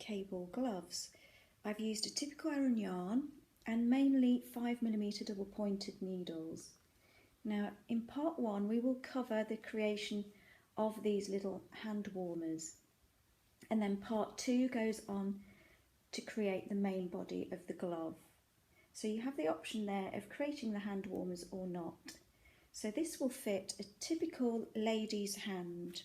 plaited cable gloves. I've used a typical aran yarn and mainly 5mm double pointed needles. Now in part 1 we will cover the creation of these little hand warmers, and then part 2 goes on to create the main body of the glove. So you have the option there of creating the hand warmers or not. So this will fit a typical lady's hand.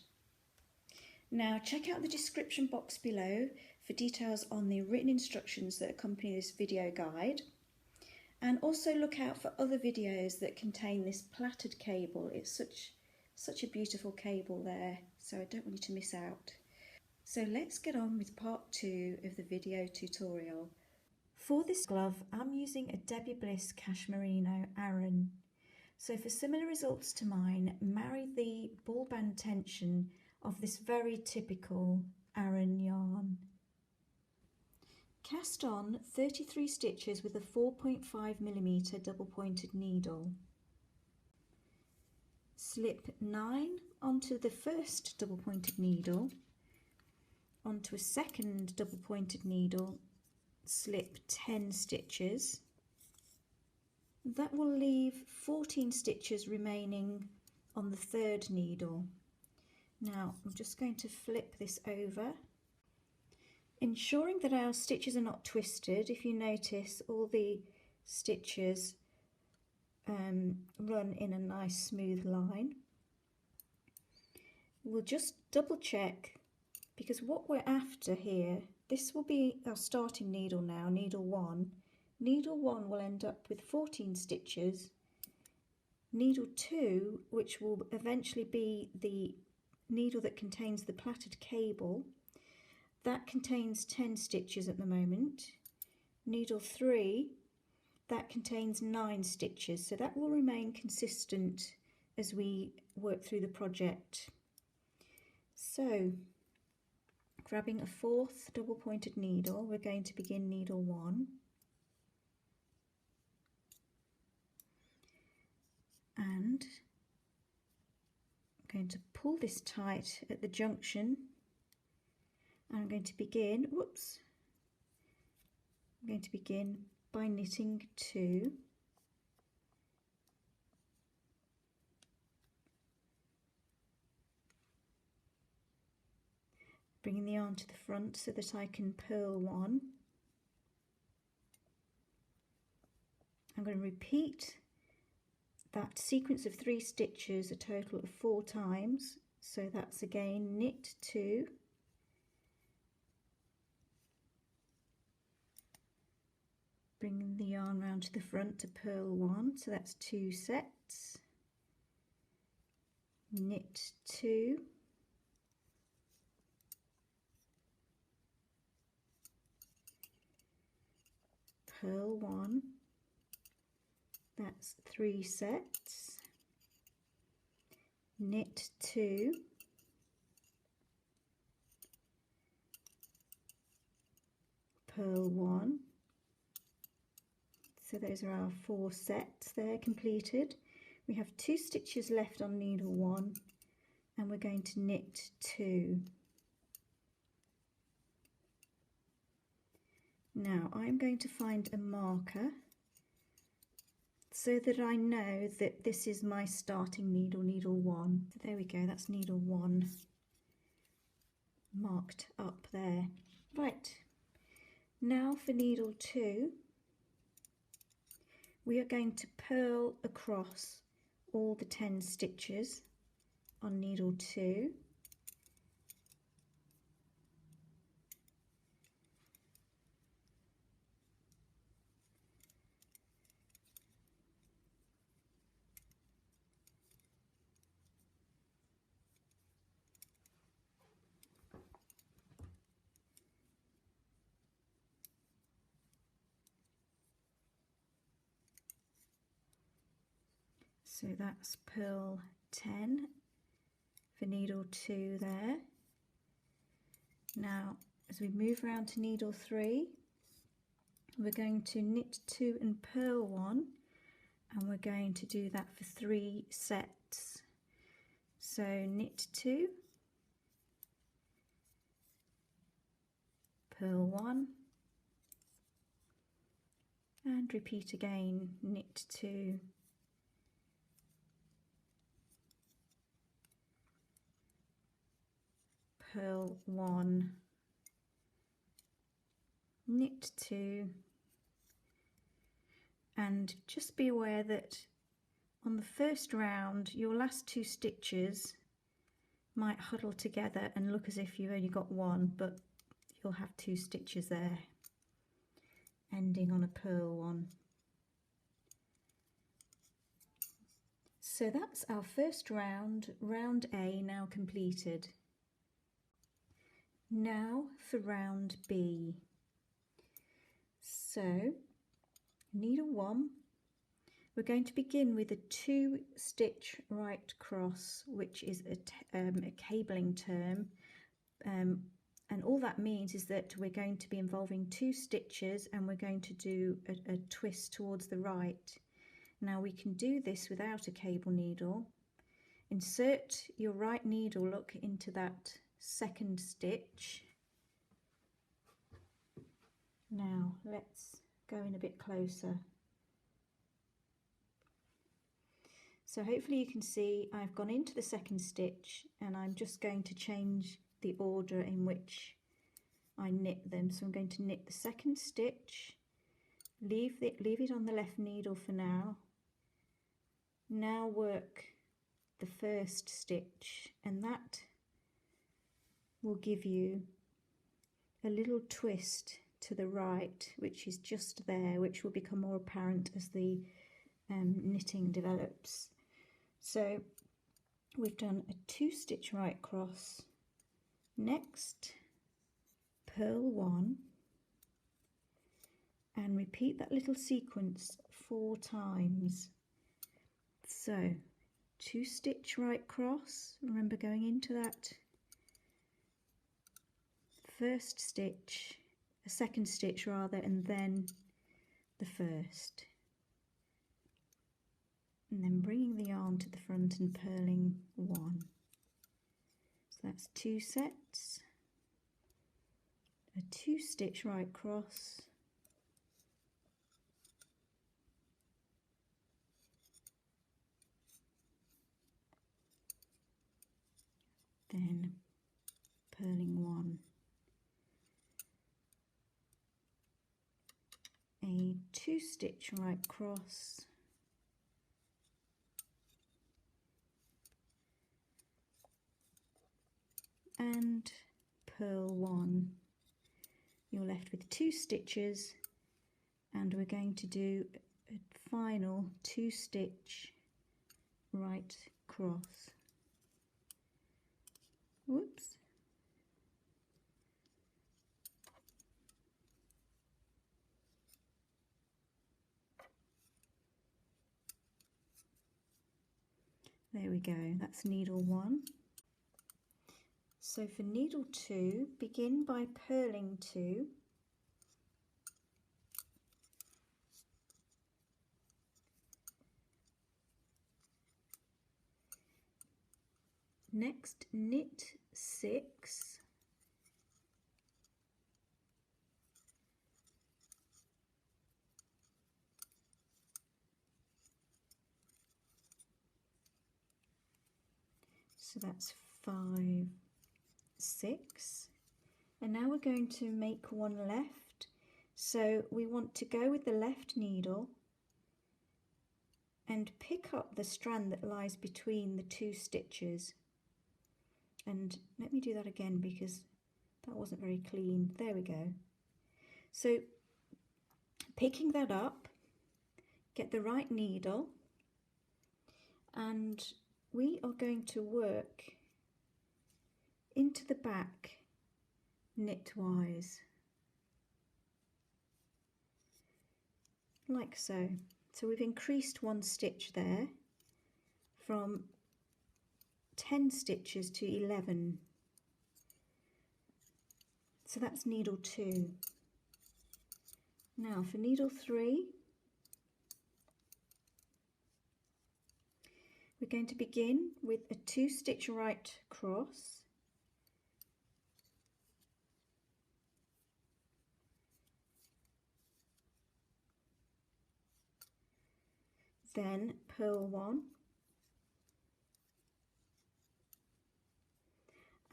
Now check out the description box below for details on the written instructions that accompany this video guide, and also look out for other videos that contain this plaited cable. It's such a beautiful cable there, so I don't want you to miss out. So let's get on with part 2 of the video tutorial. For this glove I'm using a Debbie Bliss cashmerino aran. So for similar results to mine, marry the ball band tension of this very typical aran yarn. Cast on 33 stitches with a 4.5mm double pointed needle. Slip 9 onto the first double pointed needle, onto a second double pointed needle, slip 10 stitches. That will leave 14 stitches remaining on the third needle. Now I'm just going to flip this over, ensuring that our stitches are not twisted. If you notice, all the stitches run in a nice smooth line. We'll just double check, because what we're after here, this will be our starting needle now, needle 1. Needle 1 will end up with 14 stitches. Needle 2, which will eventually be the needle that contains the plaited cable, that contains 10 stitches at the moment. Needle 3, that contains 9 stitches, so that will remain consistent as we work through the project. So grabbing a fourth double pointed needle, we're going to begin needle 1. And I'm going to pull this tight at the junction, and I'm going to begin, I'm going to begin by knitting 2. Bringing the yarn to the front so that I can purl 1. I'm going to repeat that sequence of 3 stitches a total of 4 times, so that's again knit 2, bringing the yarn round to the front to purl 1, so that's 2 sets, knit 2, purl 1, that's 3 sets, knit 2, purl 1. So those are our 4 sets there completed. We have 2 stitches left on needle 1, and we're going to knit 2. Now I'm going to find a marker so that I know that this is my starting needle, needle 1. So there we go, that's needle 1 marked up there. Right, now for needle 2, we are going to purl across all the 10 stitches on needle 2. So that's purl 10 for needle 2 there. Now as we move around to needle 3, we're going to knit 2 and purl 1, and we're going to do that for 3 sets. So knit 2, purl 1, and repeat again, knit 2, purl 1, knit 2, and just be aware that on the first round your last 2 stitches might huddle together and look as if you've only got 1, but you'll have 2 stitches there ending on a purl 1. So that's our first round, round A, now completed. Now for round B. So needle 1, we're going to begin with a 2 stitch right cross, which is a cabling term, and all that means is that we're going to be involving 2 stitches and we're going to do a twist towards the right. Now we can do this without a cable needle. Insert your right needle look into that second stitch. Now let's go in a bit closer. So hopefully you can see I've gone into the second stitch and I'm just going to change the order in which I knit them. So I'm going to knit the second stitch, leave it on the left needle for now. Now work the first stitch, and that will give you a little twist to the right, which is just there, which will become more apparent as the knitting develops. So we've done a 2 stitch right cross. Next, purl 1 and repeat that little sequence 4 times. So 2 stitch right cross, remember going into that first stitch, a second stitch rather, and then the first, and then bringing the yarn to the front and purling 1. So that's 2 sets, a 2 stitch right cross, then purling 1, a 2 stitch right cross, and purl 1. You're left with 2 stitches, and we're going to do a final 2 stitch right cross. Whoops. There we go, that's needle 1. So for needle 2, begin by purling 2, next knit 6, so that's 5, 6, and now we're going to make 1 left. So we want to go with the left needle and pick up the strand that lies between the 2 stitches. And let me do that again because that wasn't very clean. There we go. So picking that up, get the right needle, and we are going to work into the back knitwise, like so. So we've increased 1 stitch there from 10 stitches to 11. So that's needle 2. Now for needle 3, we're going to begin with a 2 stitch right cross, then purl 1,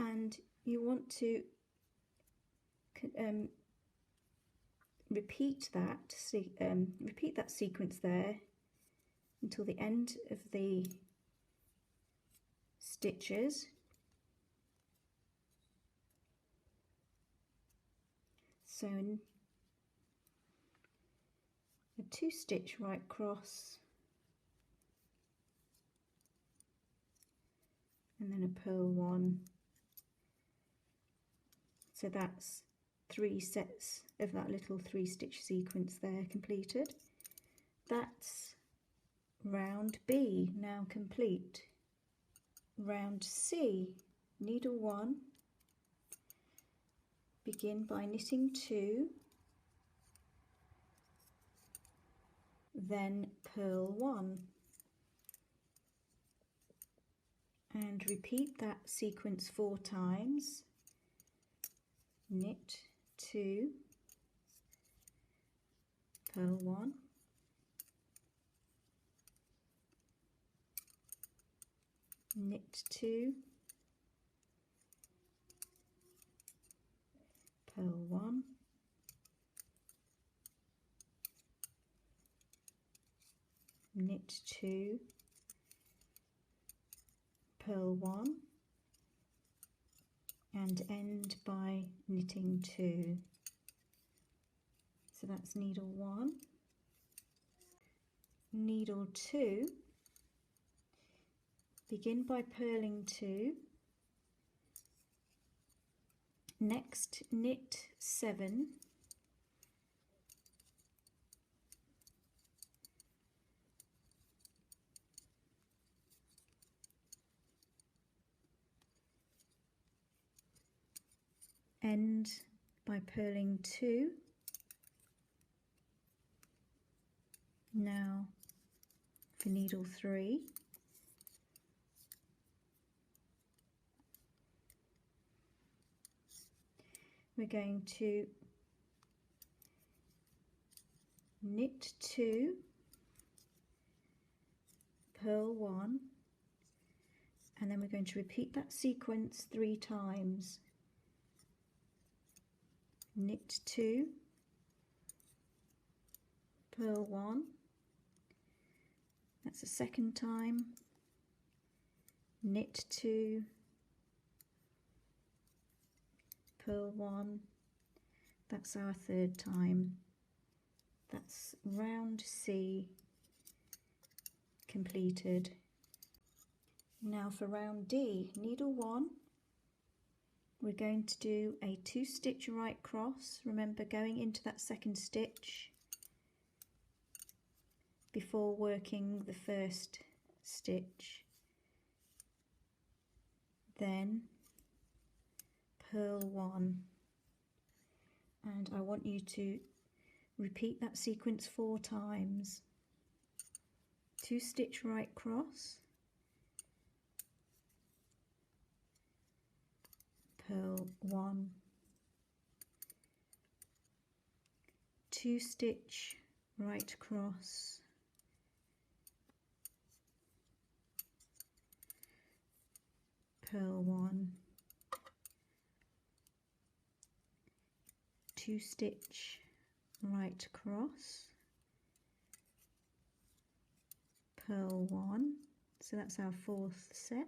and you want to repeat that sequence there until the end of the stitches. So a 2-stitch right cross and then a purl 1. So that's 3 sets of that little 3-stitch sequence there completed. That's round B now complete. Round C, needle 1, begin by knitting 2, then purl 1, and repeat that sequence 4 times. Knit 2, purl 1, knit 2, purl 1, knit 2, purl 1, and end by knitting 2. So that's needle 1, needle 2, begin by purling 2, next knit 7, end by purling 2. Now for needle 3, we're going to knit 2, purl 1, and then we're going to repeat that sequence 3 times. Knit 2, purl 1, that's the second time, knit 2, purl 1, that's our third time. That's round C completed. Now for round D, needle 1, we're going to do a 2-stitch right cross, remember going into that second stitch before working the first stitch, then purl 1, and I want you to repeat that sequence 4 times. 2-stitch right cross, purl 1, 2-stitch right cross, purl 1, 2-stitch right cross, purl 1, so that's our 4th set.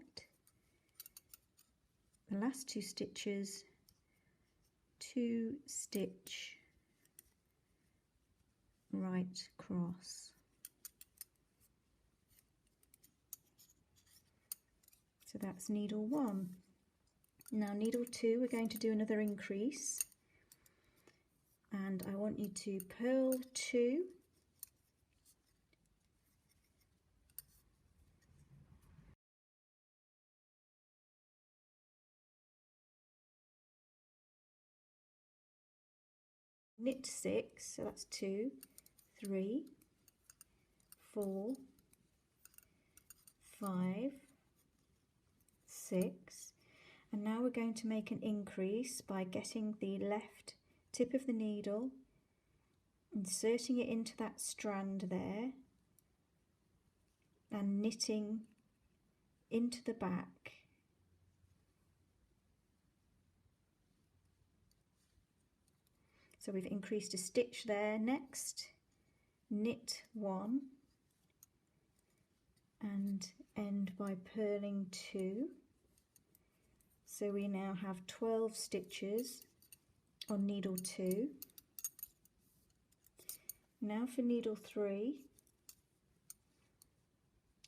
The last 2 stitches, 2-stitch right cross. So that's needle 1. Now needle 2, we're going to do another increase, and I want you to purl 2, knit 6, so that's 2, 3, 4, 5, 6, and now we're going to make an increase by getting the left tip of the needle, inserting it into that strand there, and knitting into the back. So we've increased a stitch there. Next, knit 1 and end by purling 2. So we now have 12 stitches on needle 2. Now for needle 3,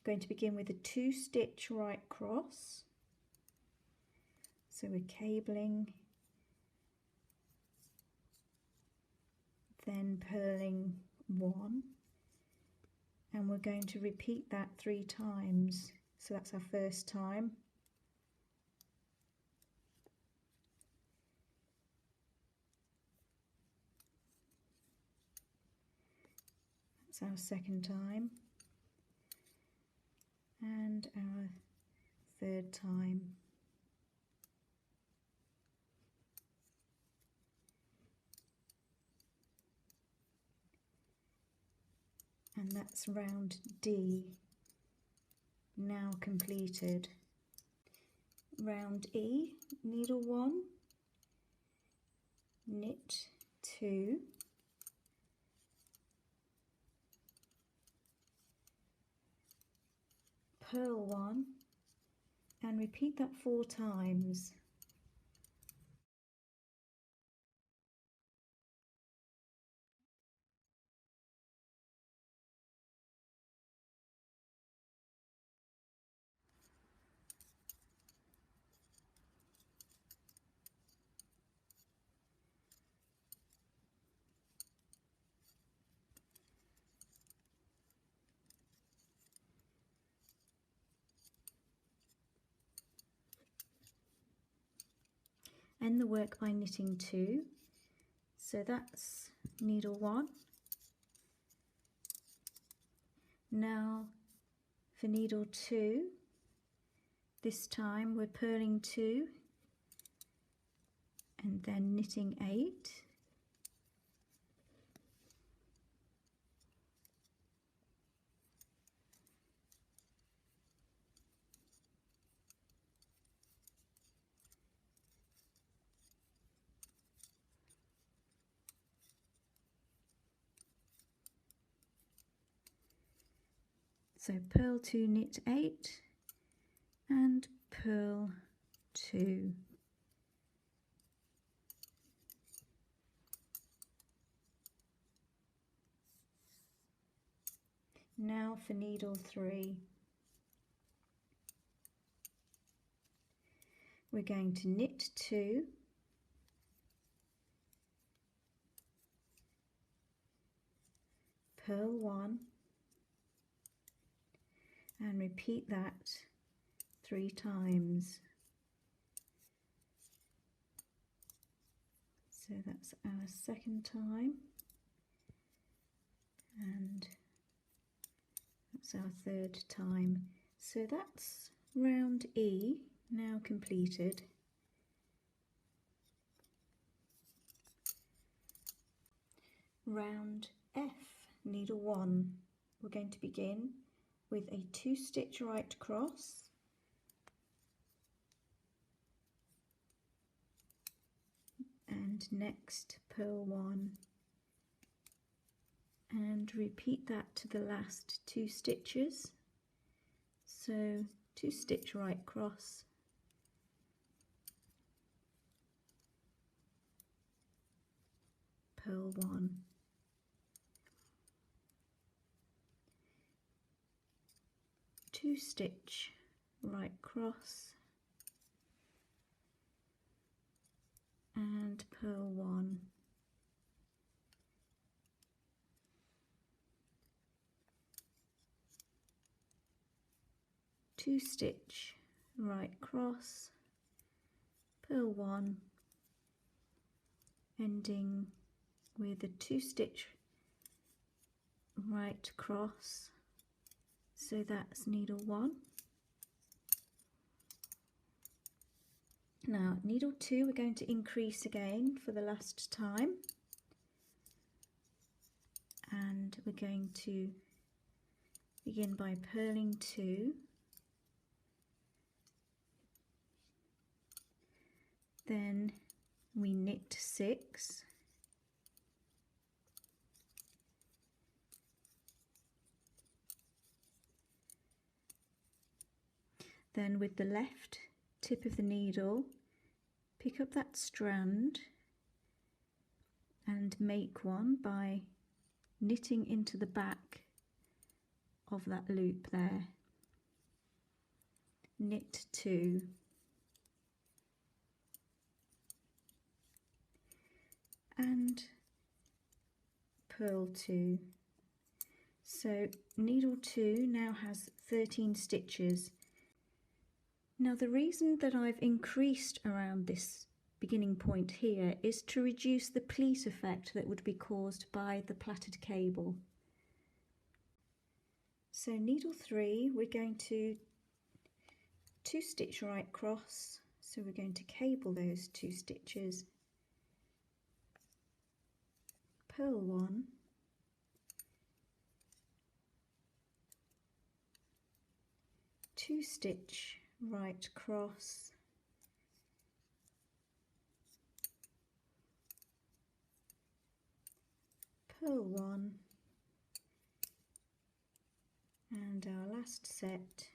going to begin with a 2-stitch right cross. So we're cabling, then purling 1, and we're going to repeat that 3 times. So that's our first time. That's our second time, and our third time. And that's round D now completed. Round E, needle 1, knit 2, purl 1, and repeat that 4 times. End the work by knitting 2. So that's needle 1. Now for needle 2, this time we're purling 2 and then knitting 8. So purl 2, knit 8, and purl 2. Now for needle 3. We're going to knit 2, purl 1, and repeat that 3 times. So that's our second time, and that's our third time. So that's round E now completed. Round F, needle 1. We're going to begin with a 2-stitch right cross, and next purl 1, and repeat that to the last 2 stitches. So 2-stitch right cross, purl 1, two-stitch right cross, and purl 1, two-stitch right cross, purl 1, ending with a 2-stitch right cross. So that's needle 1. Now needle 2 we're going to increase again for the last time, and we're going to begin by purling 2, then we knit 6, then with the left tip of the needle pick up that strand and make one by knitting into the back of that loop there. Knit 2, and purl 2. So needle 2 now has 13 stitches. Now the reason that I've increased around this beginning point here is to reduce the pleat effect that would be caused by the plaited cable. So needle 3, we're going to 2 stitch right cross, so we're going to cable those 2 stitches, purl 1, two stitch right cross, purl 1, and our last set,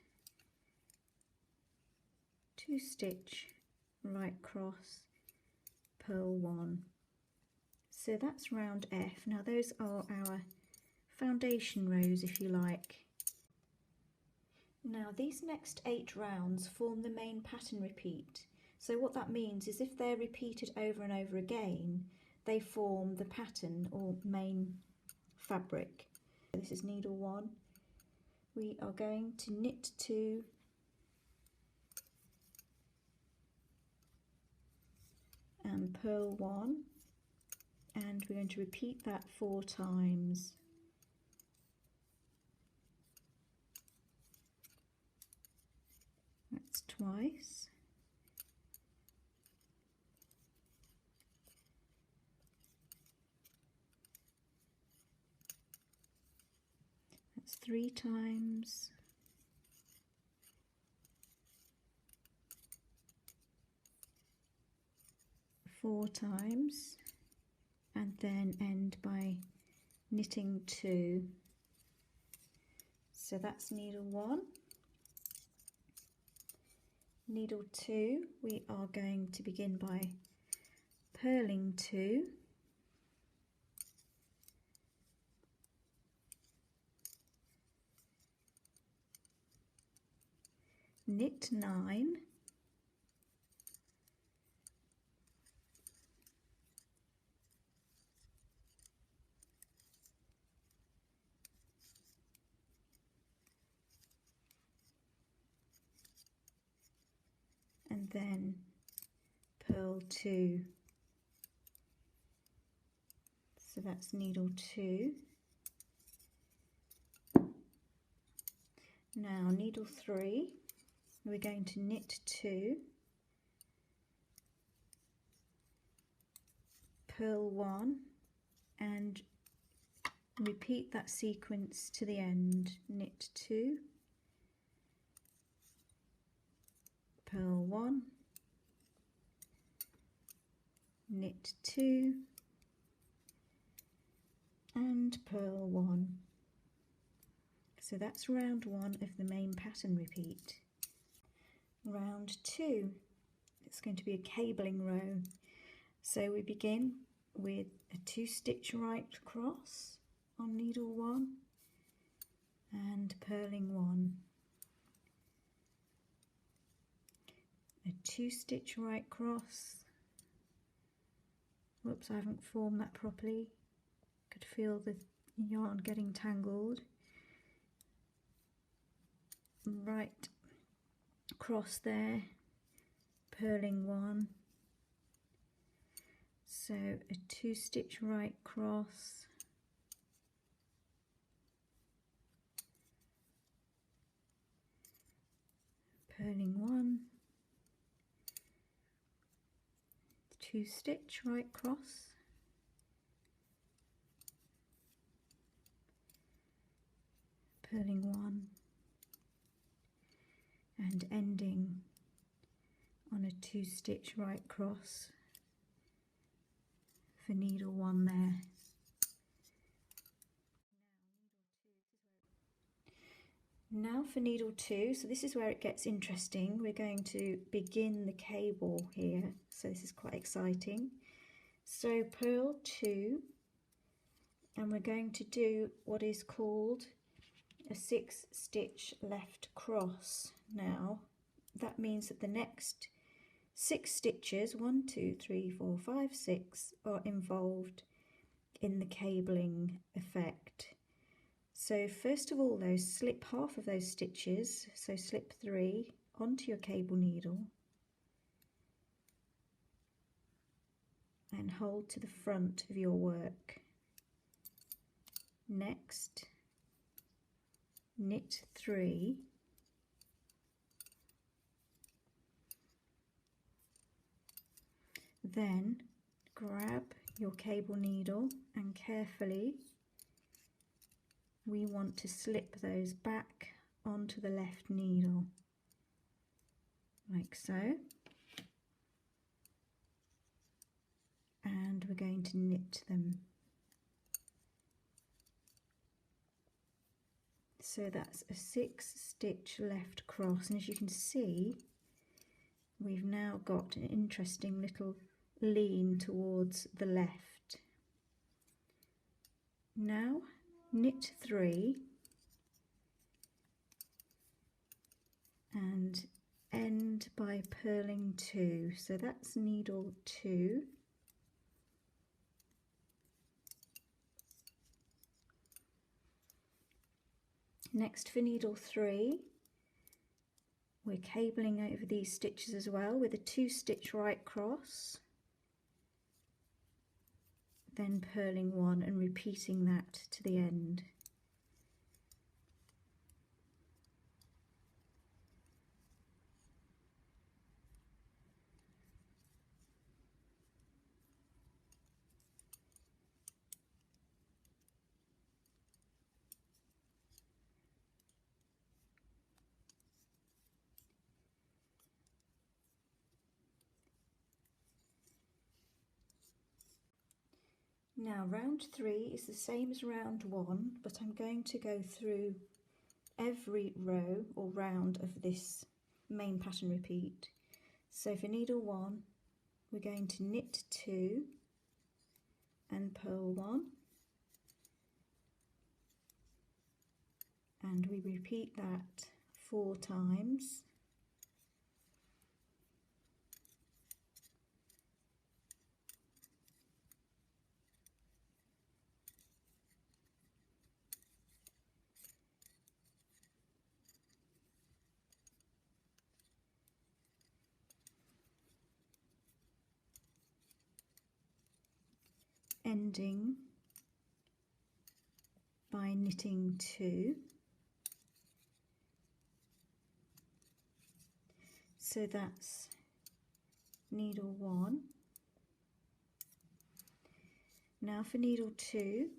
2 stitch right cross, purl 1. So that's round F. Now those are our foundation rows, if you like. Now these next 8 rounds form the main pattern repeat. So what that means is if they're repeated over and over again, they form the pattern or main fabric. This is needle 1. We are going to knit 2, and purl 1, and we're going to repeat that 4 times. That's twice. That's 3 times. 4 times, and then end by knitting 2. So that's needle 1. Needle 2, we are going to begin by purling 2, knit 9, and then purl 2. So that's needle 2. Now needle 3, we're going to knit 2, purl 1, and repeat that sequence to the end. Knit 2, purl 1, knit 2, and purl 1. So that's round 1 of the main pattern repeat. Round 2, it's going to be a cabling row. So we begin with a 2 stitch right cross on needle 1 and purling 1. A 2 stitch right cross. Whoops, I haven't formed that properly. Could feel the yarn getting tangled. Right cross there, purling 1. So a 2 stitch right cross, purling 1, 2 stitch right cross, purling 1 and ending on a 2-stitch right cross for needle 1 there. Now for needle 2, so this is where it gets interesting. We're going to begin the cable here, so this is quite exciting. So purl 2, and we're going to do what is called a 6-stitch left cross. Now that means that the next 6 stitches, 1, 2, 3, 4, 5, 6, are involved in the cabling effect. So first of all though, slip half of those stitches, so slip 3 onto your cable needle and hold to the front of your work. Next, knit 3, then grab your cable needle and carefully we want to slip those back onto the left needle, like so, and we're going to knit them. So that's a 6-stitch left cross, and as you can see, we've now got an interesting little lean towards the left. Now knit 3 and end by purling 2, so that's needle 2. Next for needle 3, we're cabling over these stitches as well with a 2-stitch right cross, then purling 1 and repeating that to the end. Now round 3 is the same as round 1, but I'm going to go through every row or round of this main pattern repeat. So for needle 1, we're going to knit 2 and purl 1, and we repeat that 4 times. Ending by knitting 2. So that's needle 1. Now for needle 2,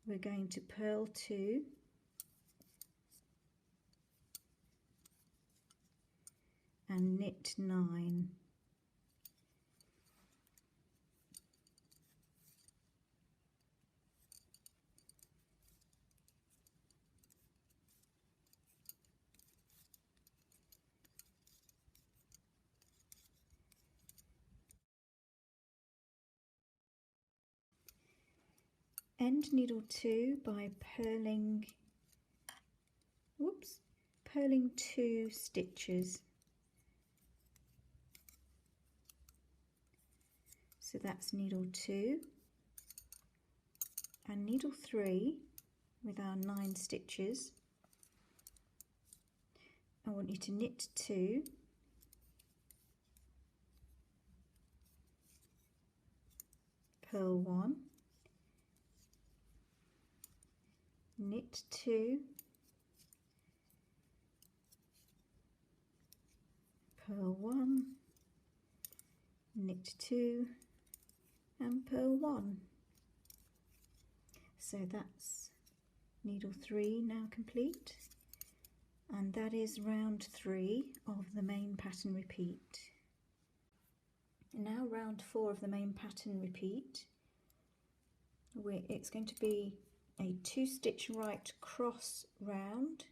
we're going to purl 2 and knit 9. End needle 2 by purling 2 stitches. So that's needle 2 and needle 3 with our 9 stitches. I want you to knit 2, purl 1, knit 2, purl 1, knit 2 and purl 1. So that's needle 3 now complete, and that is round 3 of the main pattern repeat. Now round 4 of the main pattern repeat, it's going to be a 2-stitch right cross round,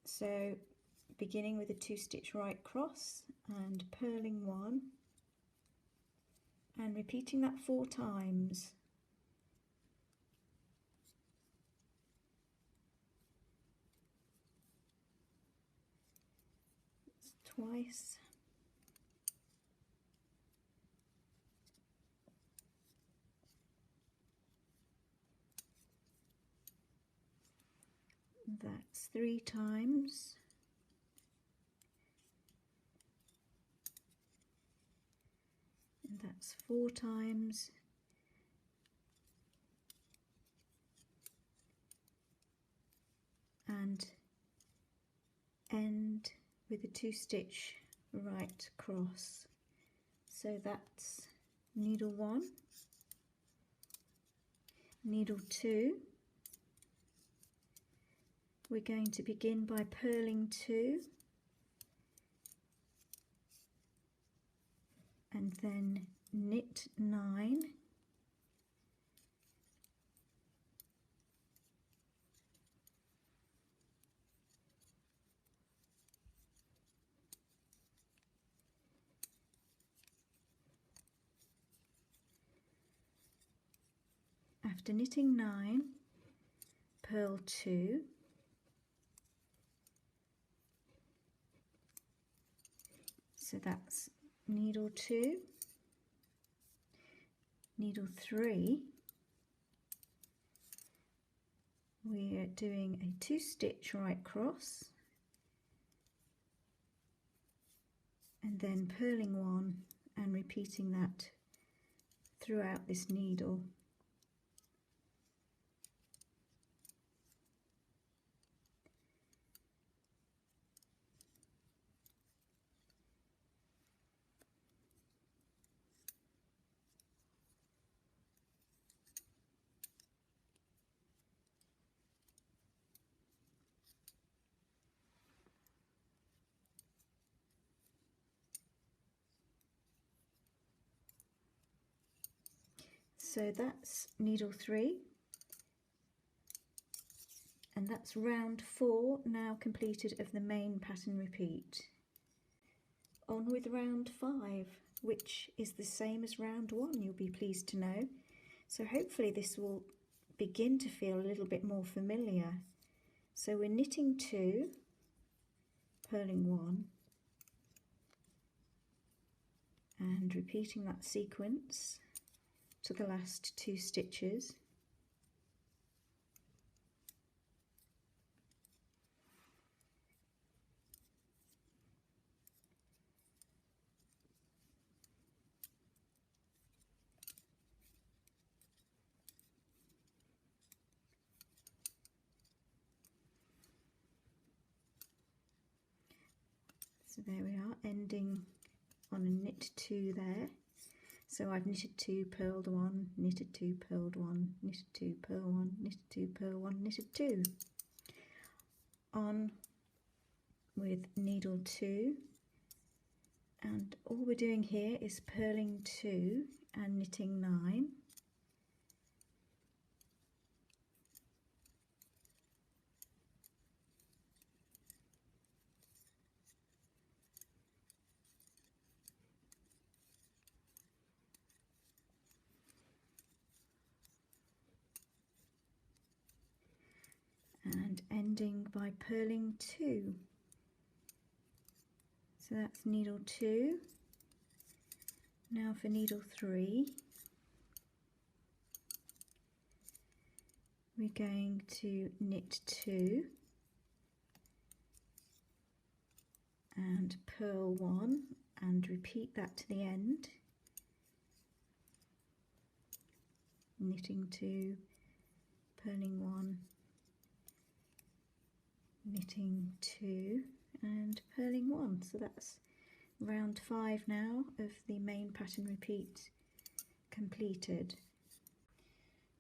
so beginning with a 2-stitch right cross and purling 1 and repeating that 4 times. Twice. That's 3 times. And that's 4 times. And end with a 2-stitch right cross. So that's needle 1, needle 2. We're going to begin by purling 2 and then knit 9, after knitting 9, purl 2, so that's needle 2, needle 3, we're doing a 2-stitch right cross and then purling 1 and repeating that throughout this needle. So that's needle 3, and that's round 4 now completed of the main pattern repeat. On with round 5, which is the same as round 1, you'll be pleased to know. So hopefully this will begin to feel a little bit more familiar. So we're knitting 2, purling 1, and repeating that sequence to the last 2 stitches. So there we are, ending on a knit 2 there. So I've knitted 2, purled 1, knitted 2, purled 1, knitted 2, purl 1, knitted 2, purl 1, knitted 2. On with needle 2, and all we're doing here is purling 2 and knitting 9. And ending by purling 2. So that's needle 2. Now for needle 3, we're going to knit 2 and purl 1 and repeat that to the end, knitting 2, purling 1, knitting 2 and purling 1. So that's round 5 now of the main pattern repeat completed.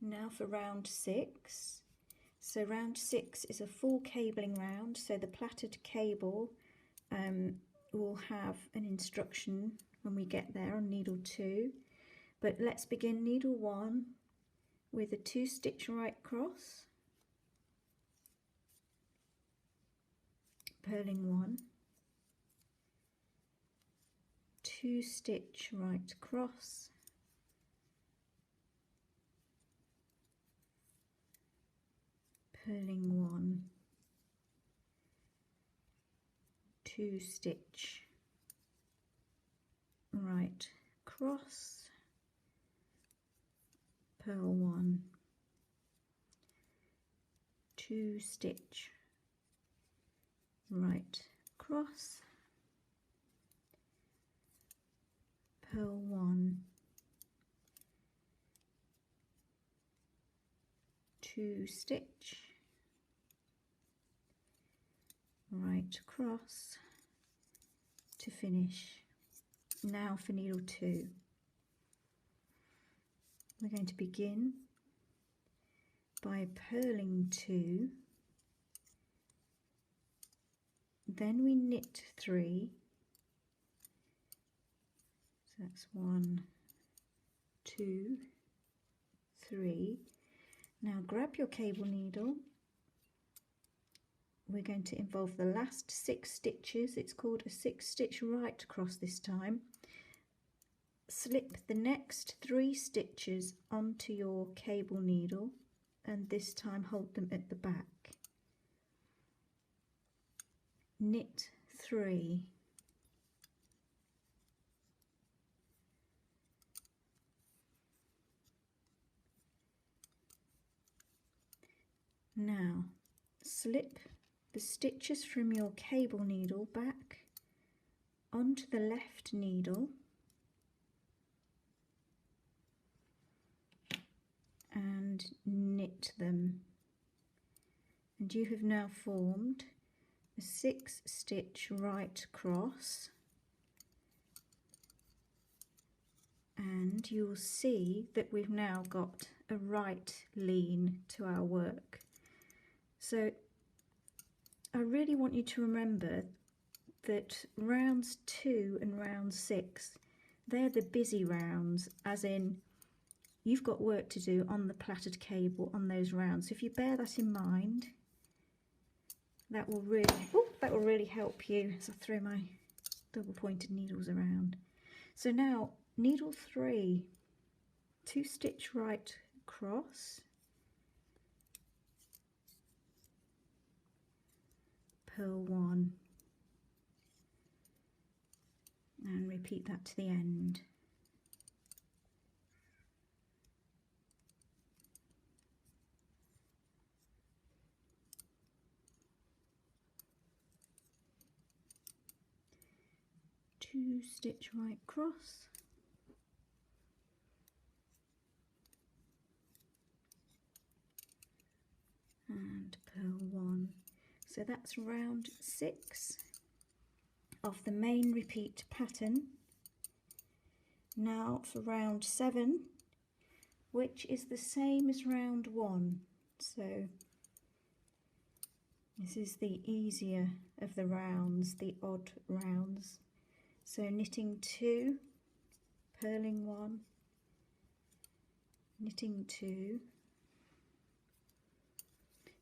Now for round 6, So round 6 is a full cabling round, so the plaited cable will have an instruction when we get there on needle 2. But let's begin needle 1 with a 2-stitch right cross, purling 1, 2-stitch right cross, purling 1, 2-stitch right cross, purl 1, 2-stitch right cross, purl 1, 2-stitch right cross to finish. Now for needle 2. We're going to begin by purling 2, then we knit 3, so that's 1, 2, 3. Now grab your cable needle. We're going to involve the last 6 stitches. It's called a 6-stitch right cross this time. Slip the next 3 stitches onto your cable needle and this time hold them at the back. Knit 3. Now slip the stitches from your cable needle back onto the left needle and knit them, and you have now formed a 6-stitch right cross, and you'll see that we've now got a right lean to our work. So I really want you to remember that rounds 2 and round 6, they're the busy rounds, as in you've got work to do on the plaited cable on those rounds. So if you bear that in mind, that will really help you as I throw my double pointed needles around. So now needle 3, 2-stitch right cross, purl 1, and repeat that to the end. Two-stitch right cross, and purl 1. So that's round 6 of the main repeat pattern. Now for round 7, which is the same as round 1. So this is the easier of the rounds, the odd rounds. So knitting 2, purling 1, knitting 2.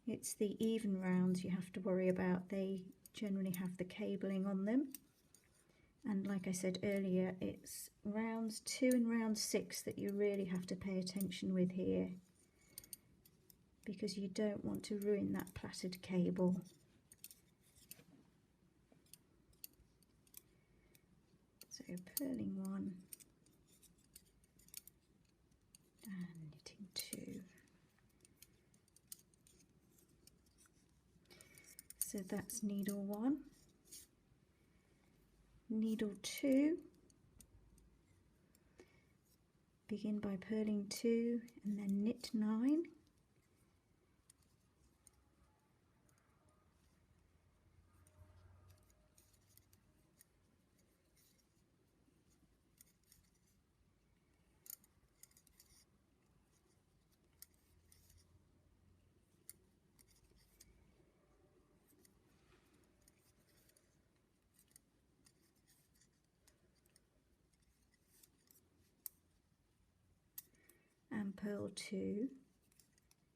It's the even rounds you have to worry about. They generally have the cabling on them. And like I said earlier, it's rounds 2 and round 6 that you really have to pay attention with here, because you don't want to ruin that plaited cable. So purling 1 and knitting 2. So that's needle 1. Needle 2, begin by purling 2 and then knit 9. and purl 2.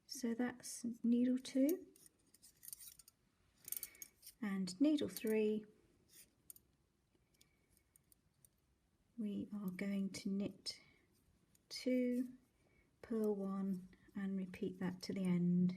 So that's needle 2 and needle 3. We are going to knit 2, purl 1 and repeat that to the end.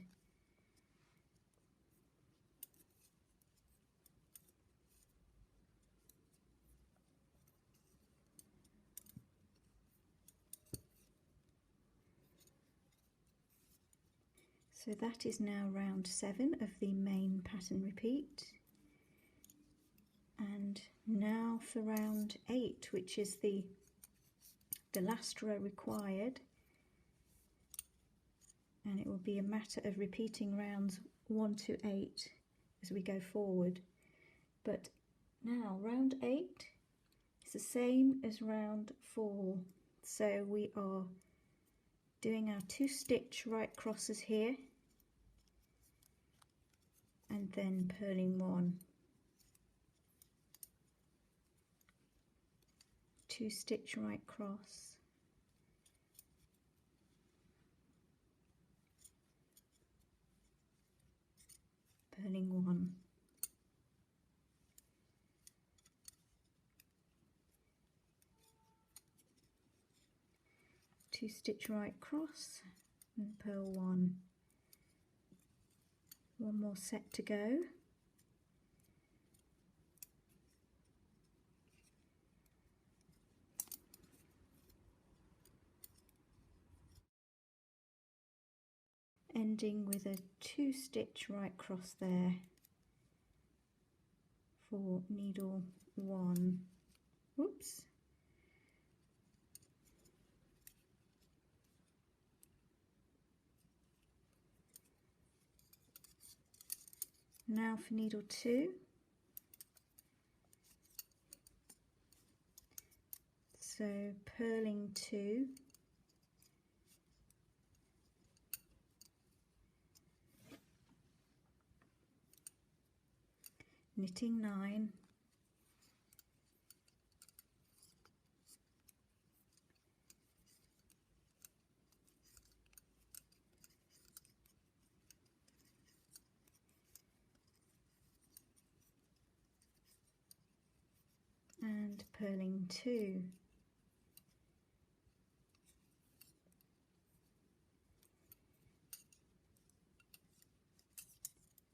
So that is now round 7 of the main pattern repeat. And now for round 8, which is the last row required. And it will be a matter of repeating rounds 1 to 8 as we go forward. But now round 8 is the same as round 4. So we are doing our 2 stitch right crosses here and then purling 1, 2 stitch right cross, purling 1, 2 stitch right cross and purl 1. One more set to go. Ending with a 2 stitch right cross there for needle 1. Oops. Now for needle 2. So purling 2, knitting 9, and purling 2.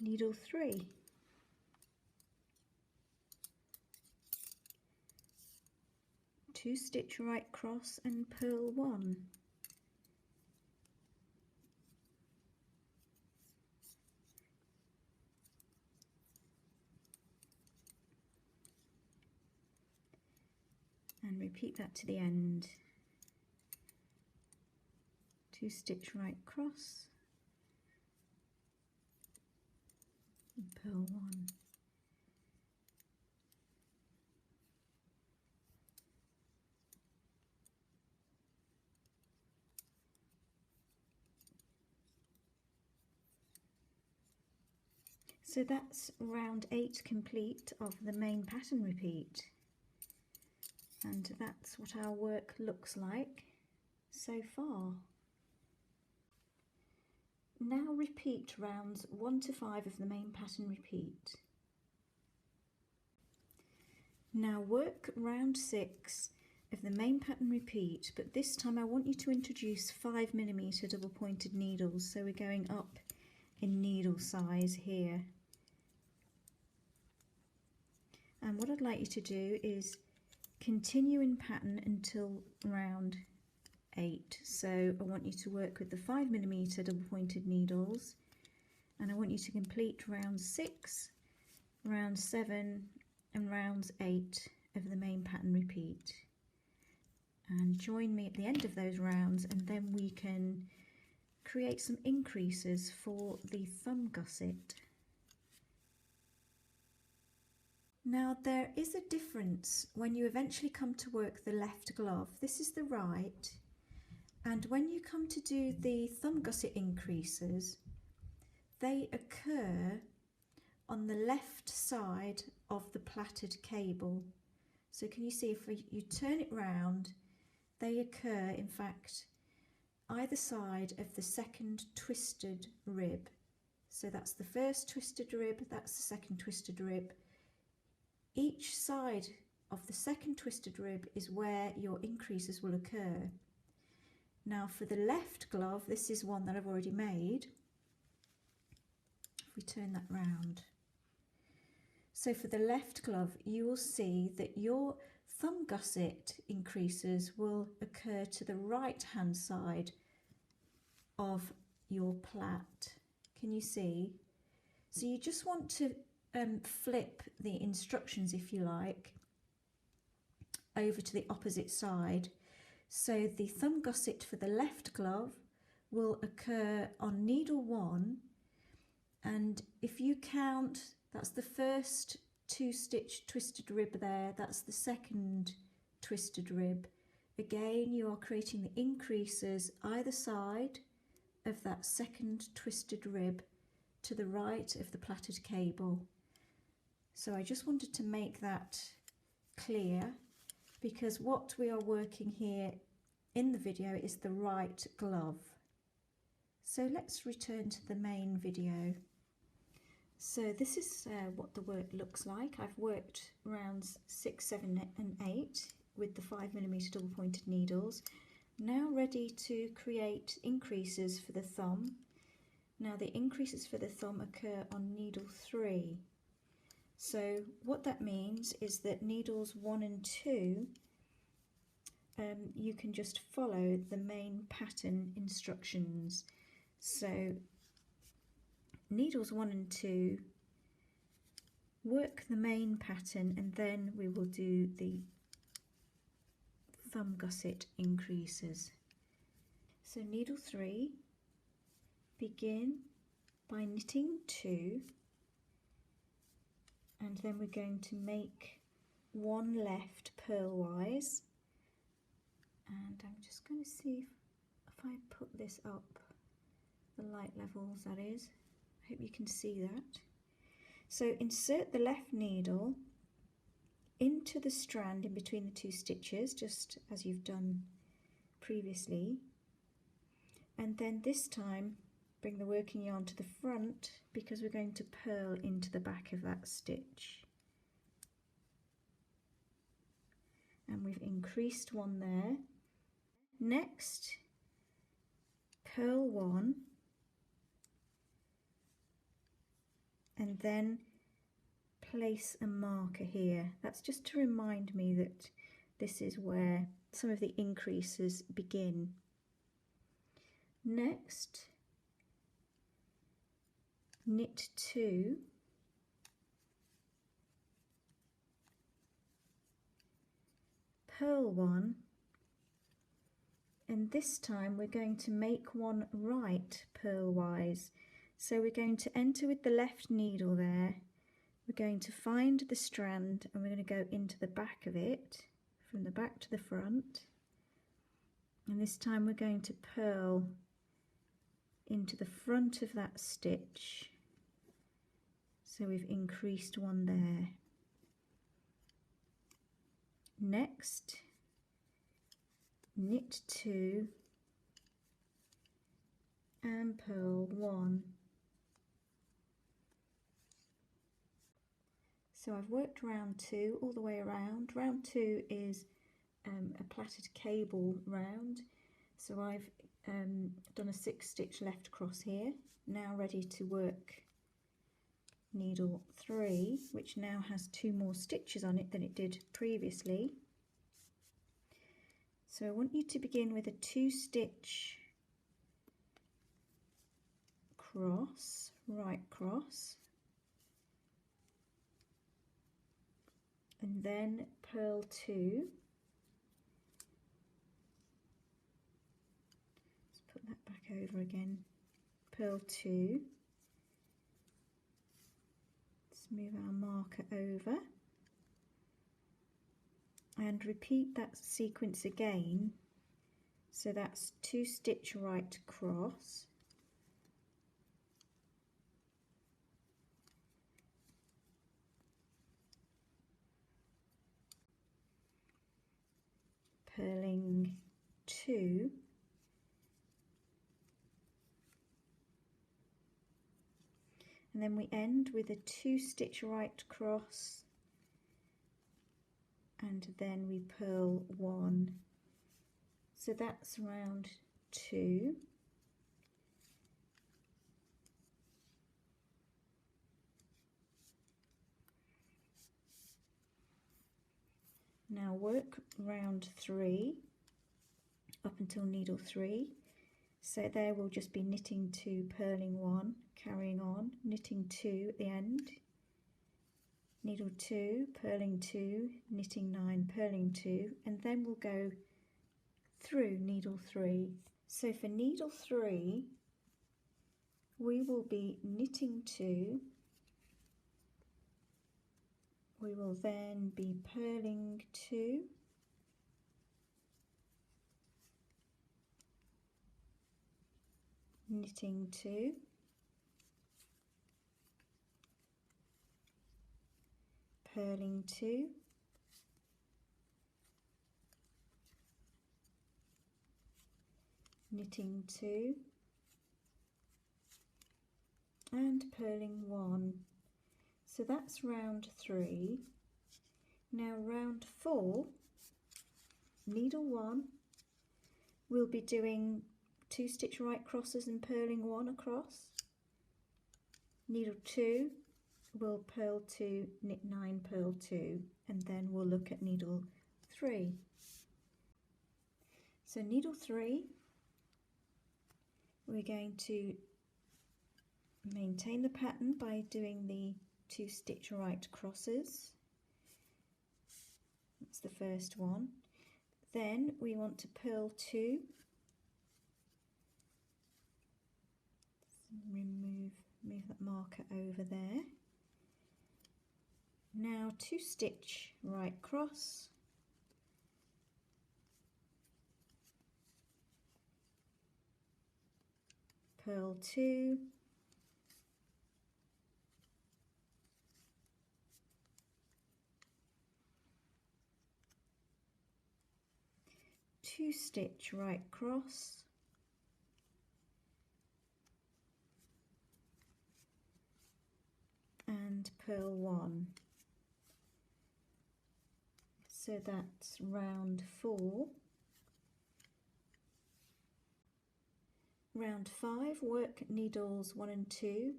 Needle 3. Two stitch right cross and purl 1. And repeat that to the end. 2 stitch right cross and purl 1. So that's round 8 complete of the main pattern repeat, and that's what our work looks like so far. Now repeat rounds 1 to 5 of the main pattern repeat. Now work round 6 of the main pattern repeat, but this time I want you to introduce 5mm double pointed needles, so we're going up in needle size here. And what I'd like you to do is continue in pattern until round 8. So I want you to work with the 5mm double pointed needles, and I want you to complete round 6, round 7 and round 8 of the main pattern repeat. And join me at the end of those rounds, and then we can create some increases for the thumb gusset. Now there is a difference when you eventually come to work the left glove. This is the right, and when you come to do the thumb gusset increases, they occur on the left side of the plaited cable. So can you see, if you turn it round, they occur in fact either side of the second twisted rib. So that's the first twisted rib, that's the second twisted rib. Each side of the second twisted rib is where your increases will occur. Now for the left glove, this is one that I've already made. If we turn that round. So for the left glove, you will see that your thumb gusset increases will occur to the right hand side of your plait. Can you see? So you just want to flip the instructions, if you like, over to the opposite side. So the thumb gusset for the left glove will occur on needle 1, and if you count, that's the first 2-stitch twisted rib there, that's the second twisted rib. Again, you are creating the increases either side of that second twisted rib to the right of the plaited cable. So I just wanted to make that clear, because what we are working here in the video is the right glove. So let's return to the main video. So this is what the work looks like. I've worked rounds 6, 7 and 8 with the 5mm double pointed needles. Now ready to create increases for the thumb. Now the increases for the thumb occur on needle 3. So what that means is that needles 1 and 2, you can just follow the main pattern instructions. So needles 1 and 2, work the main pattern, and then we will do the thumb gusset increases. So needle 3, begin by knitting 2, and then we're going to make 1 left purlwise, and I'm just going to see if I put this up, the light levels that is. I hope you can see that. So insert the left needle into the strand in between the 2 stitches, just as you've done previously, and then this time bring the working yarn to the front, because we're going to purl into the back of that stitch. And we've increased 1 there. Next, purl 1, and then place a marker here. That's just to remind me that this is where some of the increases begin. Next, knit 2, purl 1, and this time we're going to make 1 right purlwise. So we're going to enter with the left needle there, we're going to find the strand, and we're going to go into the back of it, from the back to the front, and this time we're going to purl into the front of that stitch. So we've increased 1 there. Next, knit 2 and purl 1. So I've worked round 2 all the way around. Round 2 is a plaited cable round. So I've done a 6-stitch left cross here. Now ready to work needle 3, which now has 2 more stitches on it than it did previously. So I want you to begin with a 2-stitch cross, right cross, and then purl 2. Let's put that back over again. Purl 2. Let's move our marker over and repeat that sequence again. So that's 2-stitch right cross, purling 2, and then we end with a 2 stitch right cross, and then we purl 1. So that's round 2. Now work round 3 up until needle 3. So there we'll just be knitting 2, purling 1, carrying on, knitting 2 at the end, needle 2, purling 2, knitting 9, purling 2, and then we'll go through needle 3. So for needle 3 we will be knitting 2, we will then be purling 2, knitting 2, purling 2, knitting 2, and purling 1. So that's round 3. Now round 4, needle 1, we'll be doing 2 stitch right crosses and purling 1 across. Needle 2, we'll purl 2, knit 9, purl 2, and then we'll look at needle 3. So needle 3, we're going to maintain the pattern by doing the 2 stitch right crosses. That's the first one. Then we want to purl 2, move that marker over there. Now 2 stitch right cross, purl 2, two stitch right cross, and purl 1. So that's round 4. Round 5, work needles 1 and 2,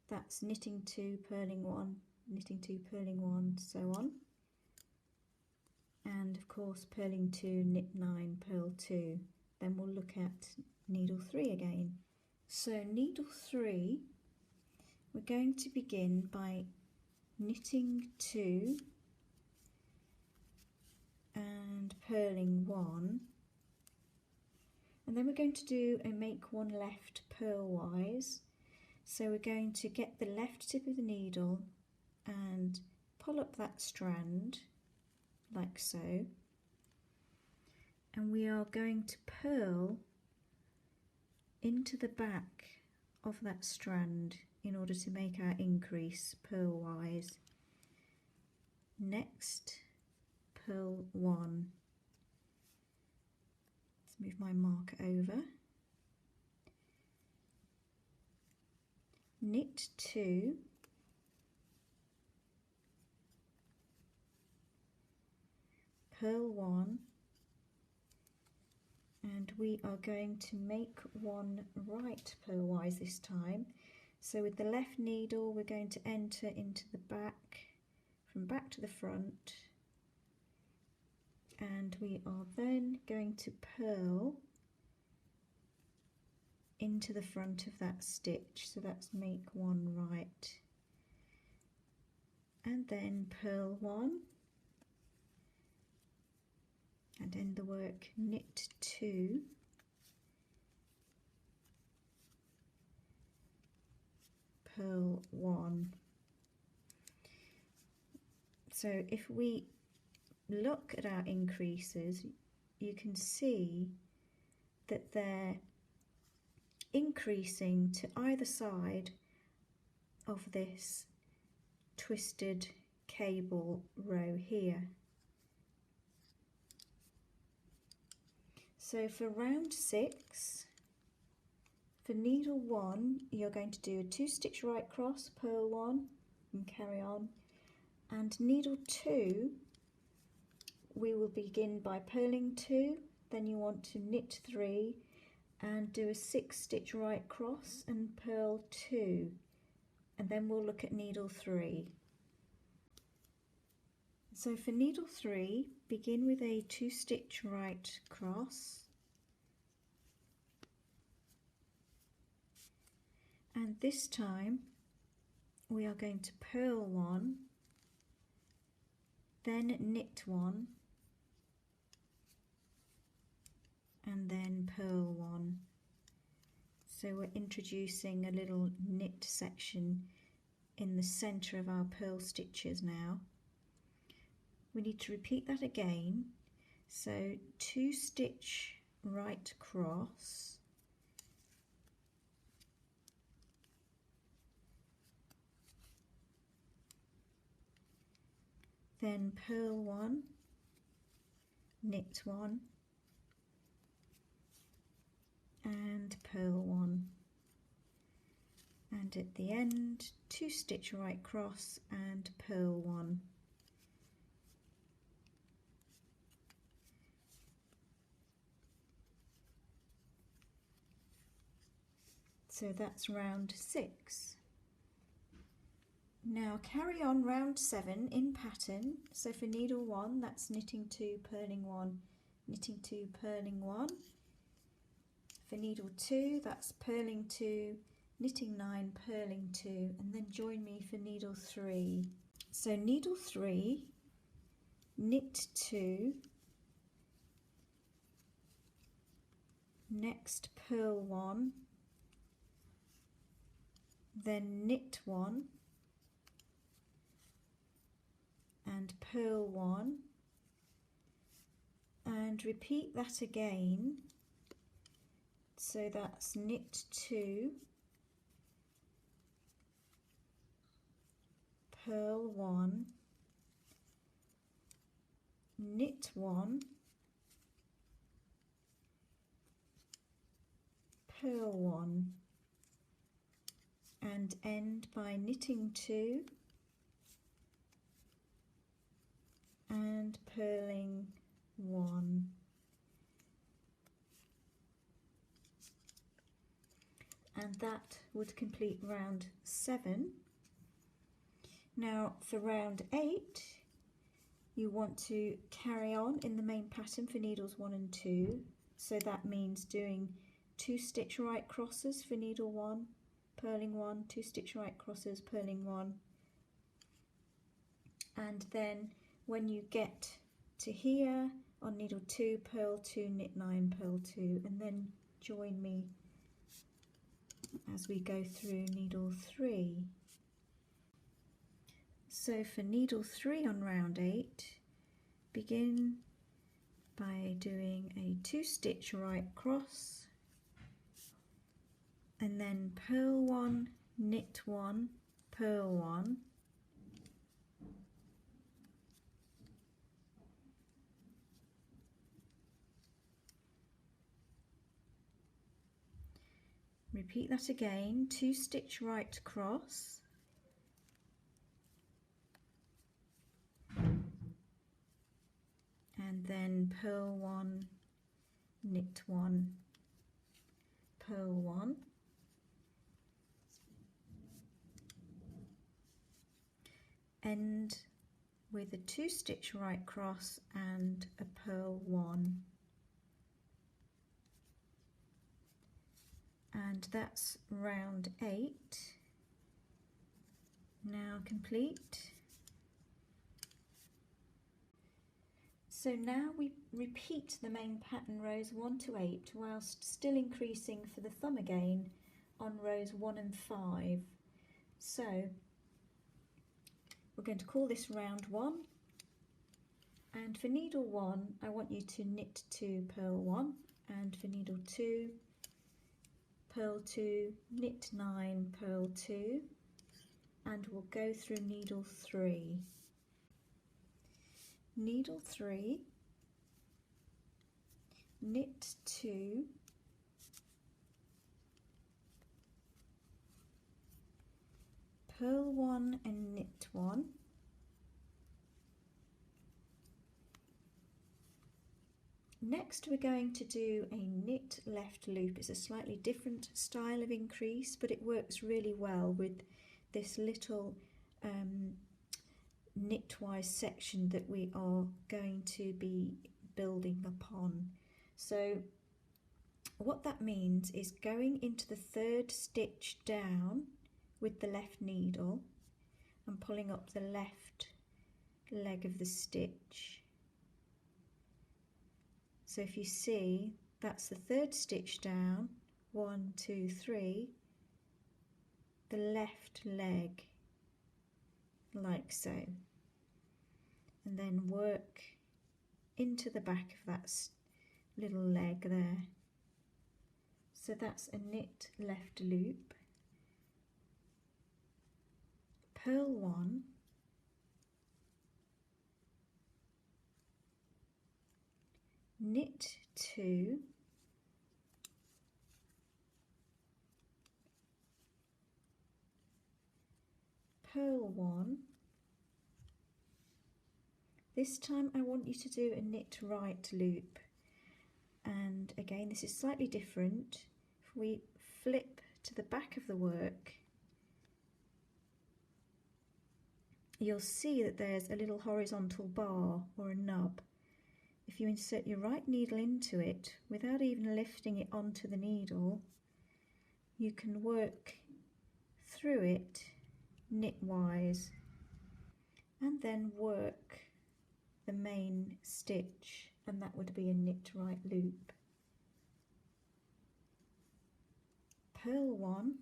that's knitting 2, purling 1, knitting 2, purling 1, so on. And of course purling 2, knit 9, purl 2. Then we'll look at needle 3 again. So needle 3, we're going to begin by knitting 2 and purling 1, and then we're going to do a make 1 left purlwise. So we're going to get the left tip of the needle and pull up that strand like so, and we are going to purl into the back of that strand in order to make our increase purlwise. Next, purl 1. Let's move my marker over. Knit 2, purl 1, and we are going to make 1 right purlwise this time. So with the left needle we're going to enter into the back, from back to the front, and we are then going to purl into the front of that stitch. So that's make 1 right, and then purl 1 and end the work, knit 2, purl 1. So if we look at our increases, you can see that they're increasing to either side of this twisted cable row here. So for round 6, For needle 1 you're going to do a 2 stitch right cross, purl 1 and carry on, and needle 2 we will begin by purling 2, then you want to knit 3 and do a 6 stitch right cross and purl 2, and then we'll look at needle 3. So for needle 3, begin with a 2 stitch right cross, and this time we are going to purl 1, then knit 1 and then purl 1. So we're introducing a little knit section in the centre of our purl stitches now. We need to repeat that again. So 2 stitch right cross, then purl 1, knit 1 and purl 1, and at the end 2 stitch right cross and purl 1. So that's round 6. Now carry on round 7 in pattern. So for needle 1 that's knitting 2, purling 1, knitting 2, purling 1. For needle 2 that's purling 2, knitting 9, purling 2, and then join me for needle 3. So needle 3, knit 2, next purl 1, then knit 1 and purl 1, and repeat that again. So that's knit 2, purl 1, knit 1, purl 1, and end by knitting 2 and purling 1. And that would complete round 7. Now for round 8 you want to carry on in the main pattern for needles 1 and 2, so that means doing 2 stitch right crosses for needle 1, purling 1, 2 stitch right crosses, purling 1, and then when you get to here on needle 2, purl 2, knit 9, purl 2, and then join me as we go through needle 3. So for needle 3 on round 8, begin by doing a 2 stitch right cross and then purl 1, knit 1, purl 1, repeat that again, 2 stitch right cross, and then purl 1, knit 1, purl 1, end with a 2 stitch right cross and a purl 1. And that's round 8 now complete. So now we repeat the main pattern rows 1 to 8 whilst still increasing for the thumb again on rows 1 and 5. So we're going to call this round 1, and for needle 1 I want you to knit 2, purl 1, and for needle 2, purl 2, knit 9, purl 2, and we'll go through needle 3. Needle 3, knit 2, purl 1 and knit 1. Next we're going to do a knit left loop. It's a slightly different style of increase, but it works really well with this little knitwise section that we are going to be building upon. So what that means is going into the third stitch down with the left needle and pulling up the left leg of the stitch. So if you see, that's the third stitch down, 1, 2, 3, the left leg, like so, and then work into the back of that little leg there. So that's a knit left loop, purl 1, knit 2, purl 1. This time I want you to do a knit right loop, and again this is slightly different. If we flip to the back of the work, you'll see that there's a little horizontal bar or a nub. If you insert your right needle into it without even lifting it onto the needle, you can work through it knitwise and then work the main stitch, and that would be a knit right loop. Purl 1,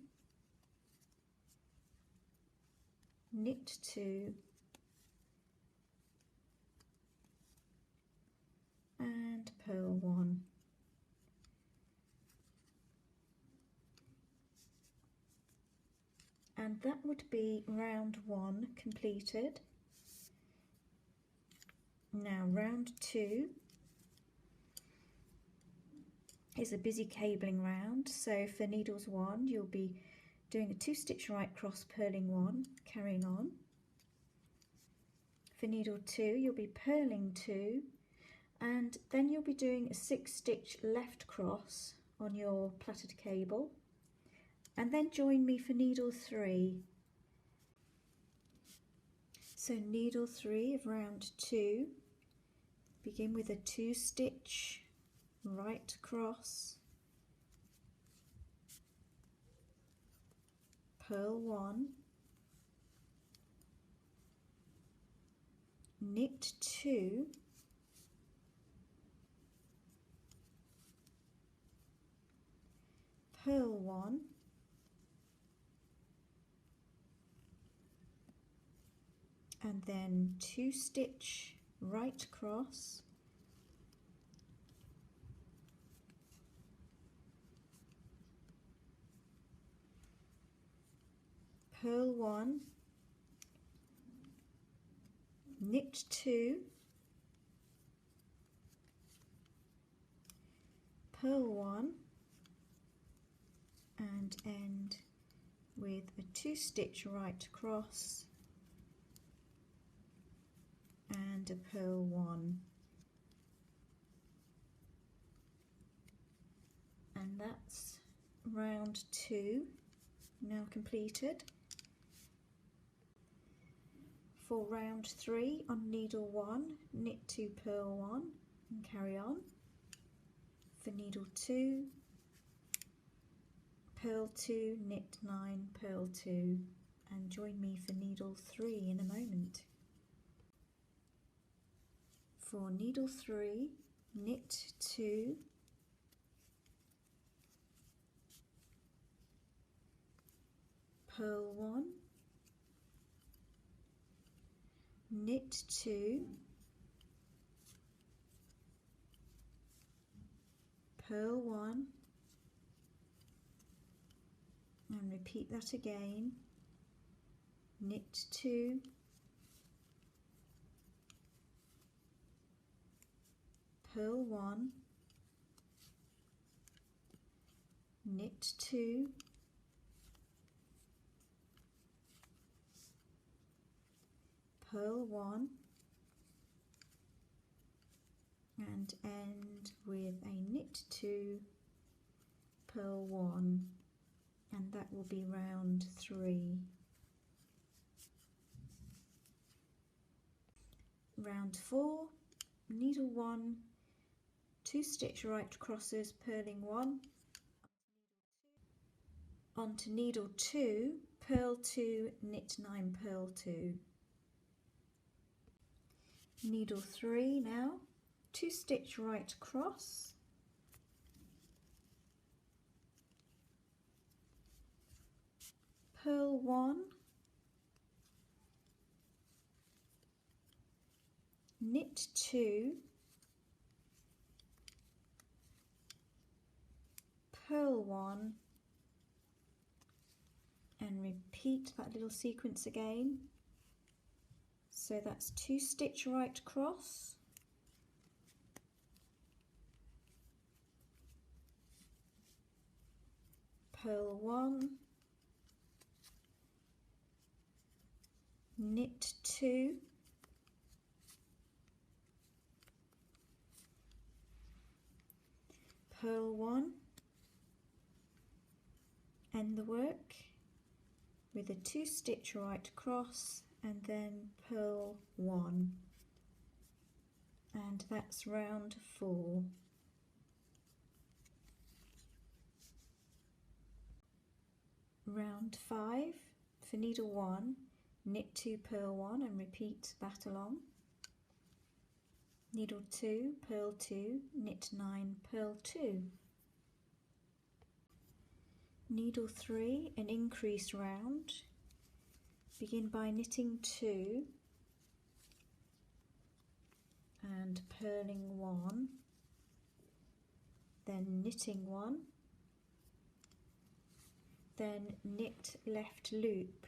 knit 2, and purl 1. And that would be round 1 completed. Now round 2 is a busy cabling round, so for needles 1 you'll be doing a 2-stitch right cross, purling 1, carrying on. For needle 2 you'll be purling 2, and then you'll be doing a 6-stitch left cross on your plaited cable, and then join me for needle 3. So needle 3 of round 2, begin with a 2-stitch right cross, purl 1, knit 2, purl 1, and then 2-stitch right cross, purl 1, knit 2, purl 1, and end with a 2-stitch right cross and a purl 1. And that's round 2 now completed. For round 3 on needle 1, knit 2, purl 1 and carry on. For needle 2, purl 2, knit 9, purl 2, and join me for needle 3 in a moment. For needle 3, knit 2, purl 1, knit 2, purl 1, and repeat that again, knit 2, purl 1, knit 2, purl 1 and end with a knit 2, purl 1, and that will be round 3. Round 4, needle 1, 2 stitch right crosses, purling 1, onto needle 2, purl 2, knit 9, purl 2. Needle 3 now, 2 stitch right cross, purl 1, knit 2, purl 1, and repeat that little sequence again. So that's 2 stitch right cross, purl 1, knit 2, purl 1, end the work with a 2 stitch right cross and then purl 1, and that's round 4. Round 5, for needle 1, knit 2, purl 1, and repeat that along. Needle 2, purl 2, knit 9, purl 2. Needle 3, an increased round. Begin by knitting 2 and purling 1, then knitting 1, then knit left loop.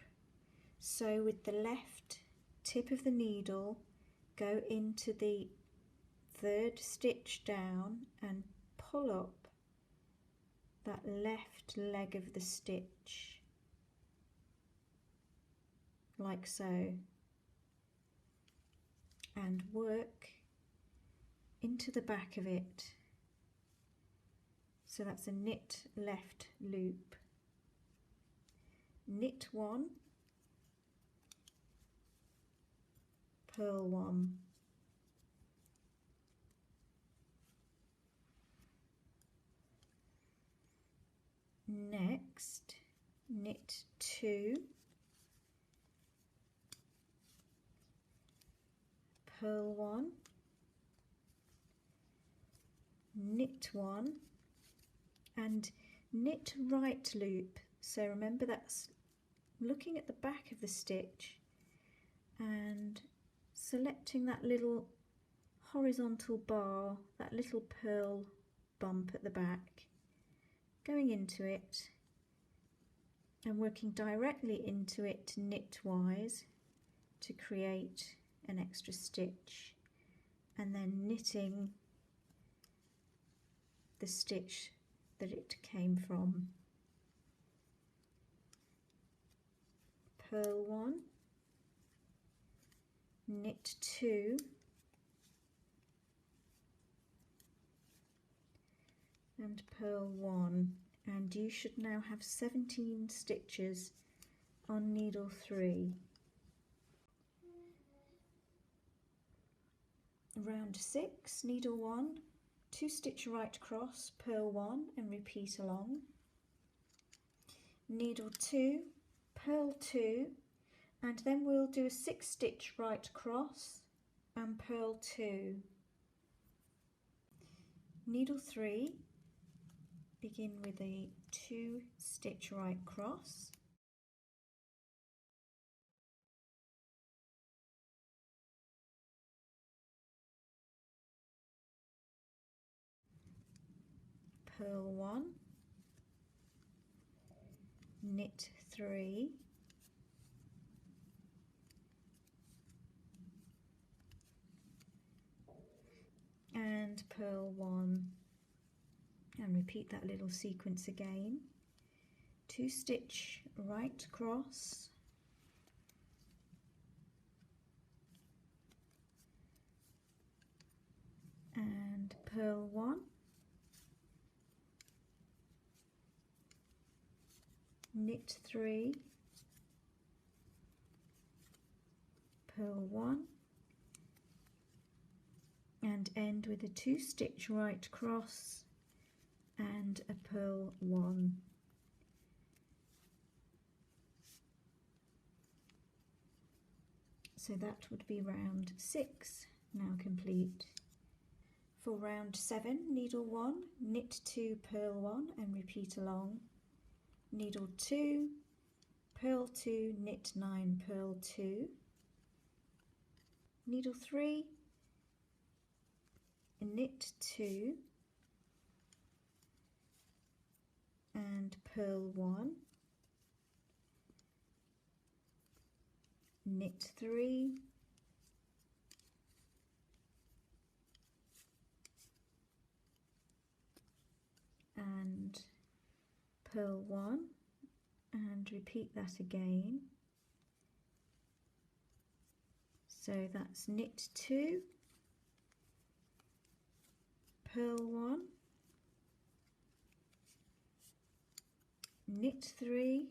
So with the left tip of the needle, go into the 3rd stitch down and pull up that left leg of the stitch, like so, and work into the back of it. So that's a knit left loop. Knit 1, purl 1. Next, knit 2, purl 1, knit 1, and knit right loop. So remember, that's looking at the back of the stitch and selecting that little horizontal bar, that little purl bump at the back, going into it and working directly into it knitwise to create an extra stitch, and then knitting the stitch that it came from. Purl 1, knit 2, and purl 1, and you should now have 17 stitches on needle 3. Round 6, needle 1, 2 stitch right cross, purl 1, and repeat along. Needle 2, purl 2, and then we'll do a 6 stitch right cross and purl 2. Needle 3, begin with a 2 stitch right cross, purl 1, knit 3, and purl 1, and repeat that little sequence again. 2 stitch right cross, purl 1, knit 3, purl 1, and end with a 2-stitch right cross and a purl 1. So that would be round 6 now complete. For round 7, needle 1, knit 2, purl 1 and repeat along. Needle 2, purl 2, knit 9, purl 2. Needle 3, knit 2 and purl 1. Knit 3, and purl 1 and repeat that again. So that's knit 2, purl 1, knit 3,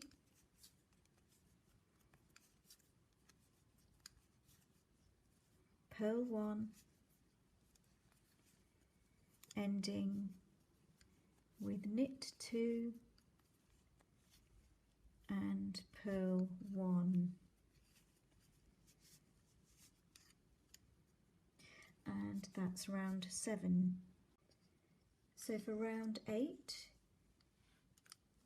purl 1, ending with knit 2 and purl 1. And that's round 7. So for round 8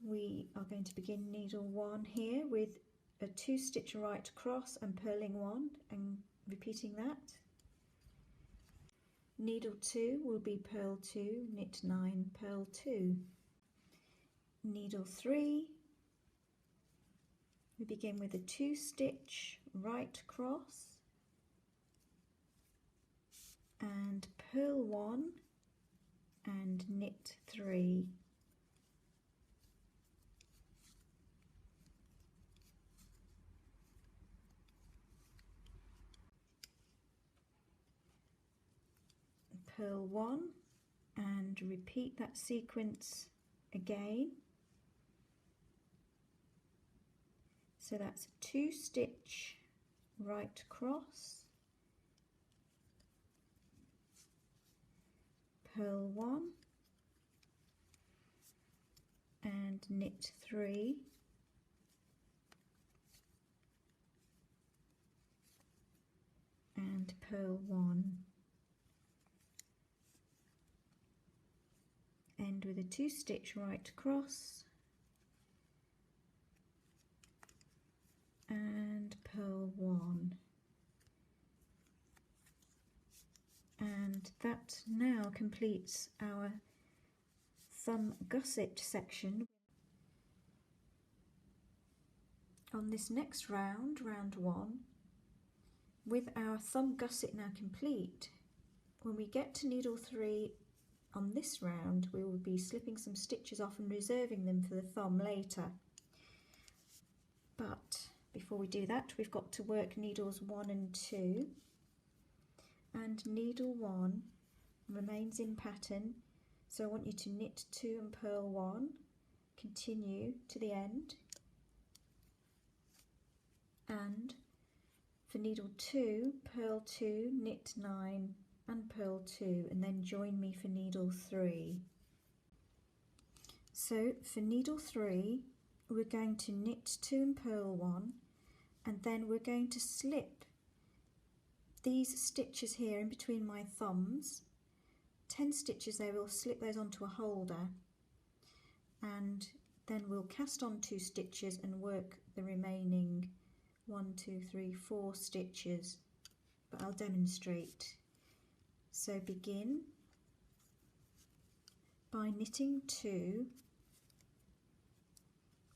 we are going to begin needle 1 here with a 2-stitch right cross and purling 1 and repeating that. Needle 2 will be purl 2, knit 9, purl 2. Needle 3, we begin with a 2-stitch right cross and purl 1 and knit 3. Purl 1 and repeat that sequence again. So that's a 2-stitch right cross, purl 1 and knit 3, and purl 1. End with a 2-stitch right cross and purl 1. And that now completes our thumb gusset section. On this next round, round 1, with our thumb gusset now complete, when we get to needle 3 on this round, we will be slipping some stitches off and reserving them for the thumb later. But before we do that, we've got to work needles 1 and 2, and needle 1 remains in pattern, so I want you to knit 2 and purl 1, continue to the end, and for needle 2, purl 2, knit 9 and purl 2, and then join me for needle 3. So for needle 3 we're going to knit 2 and purl 1, and then we're going to slip these stitches here in between my thumbs, 10 stitches there, we'll slip those onto a holder, and then we'll cast on 2 stitches and work the remaining 1, 2, 3, 4 stitches, but I'll demonstrate. So begin by knitting 2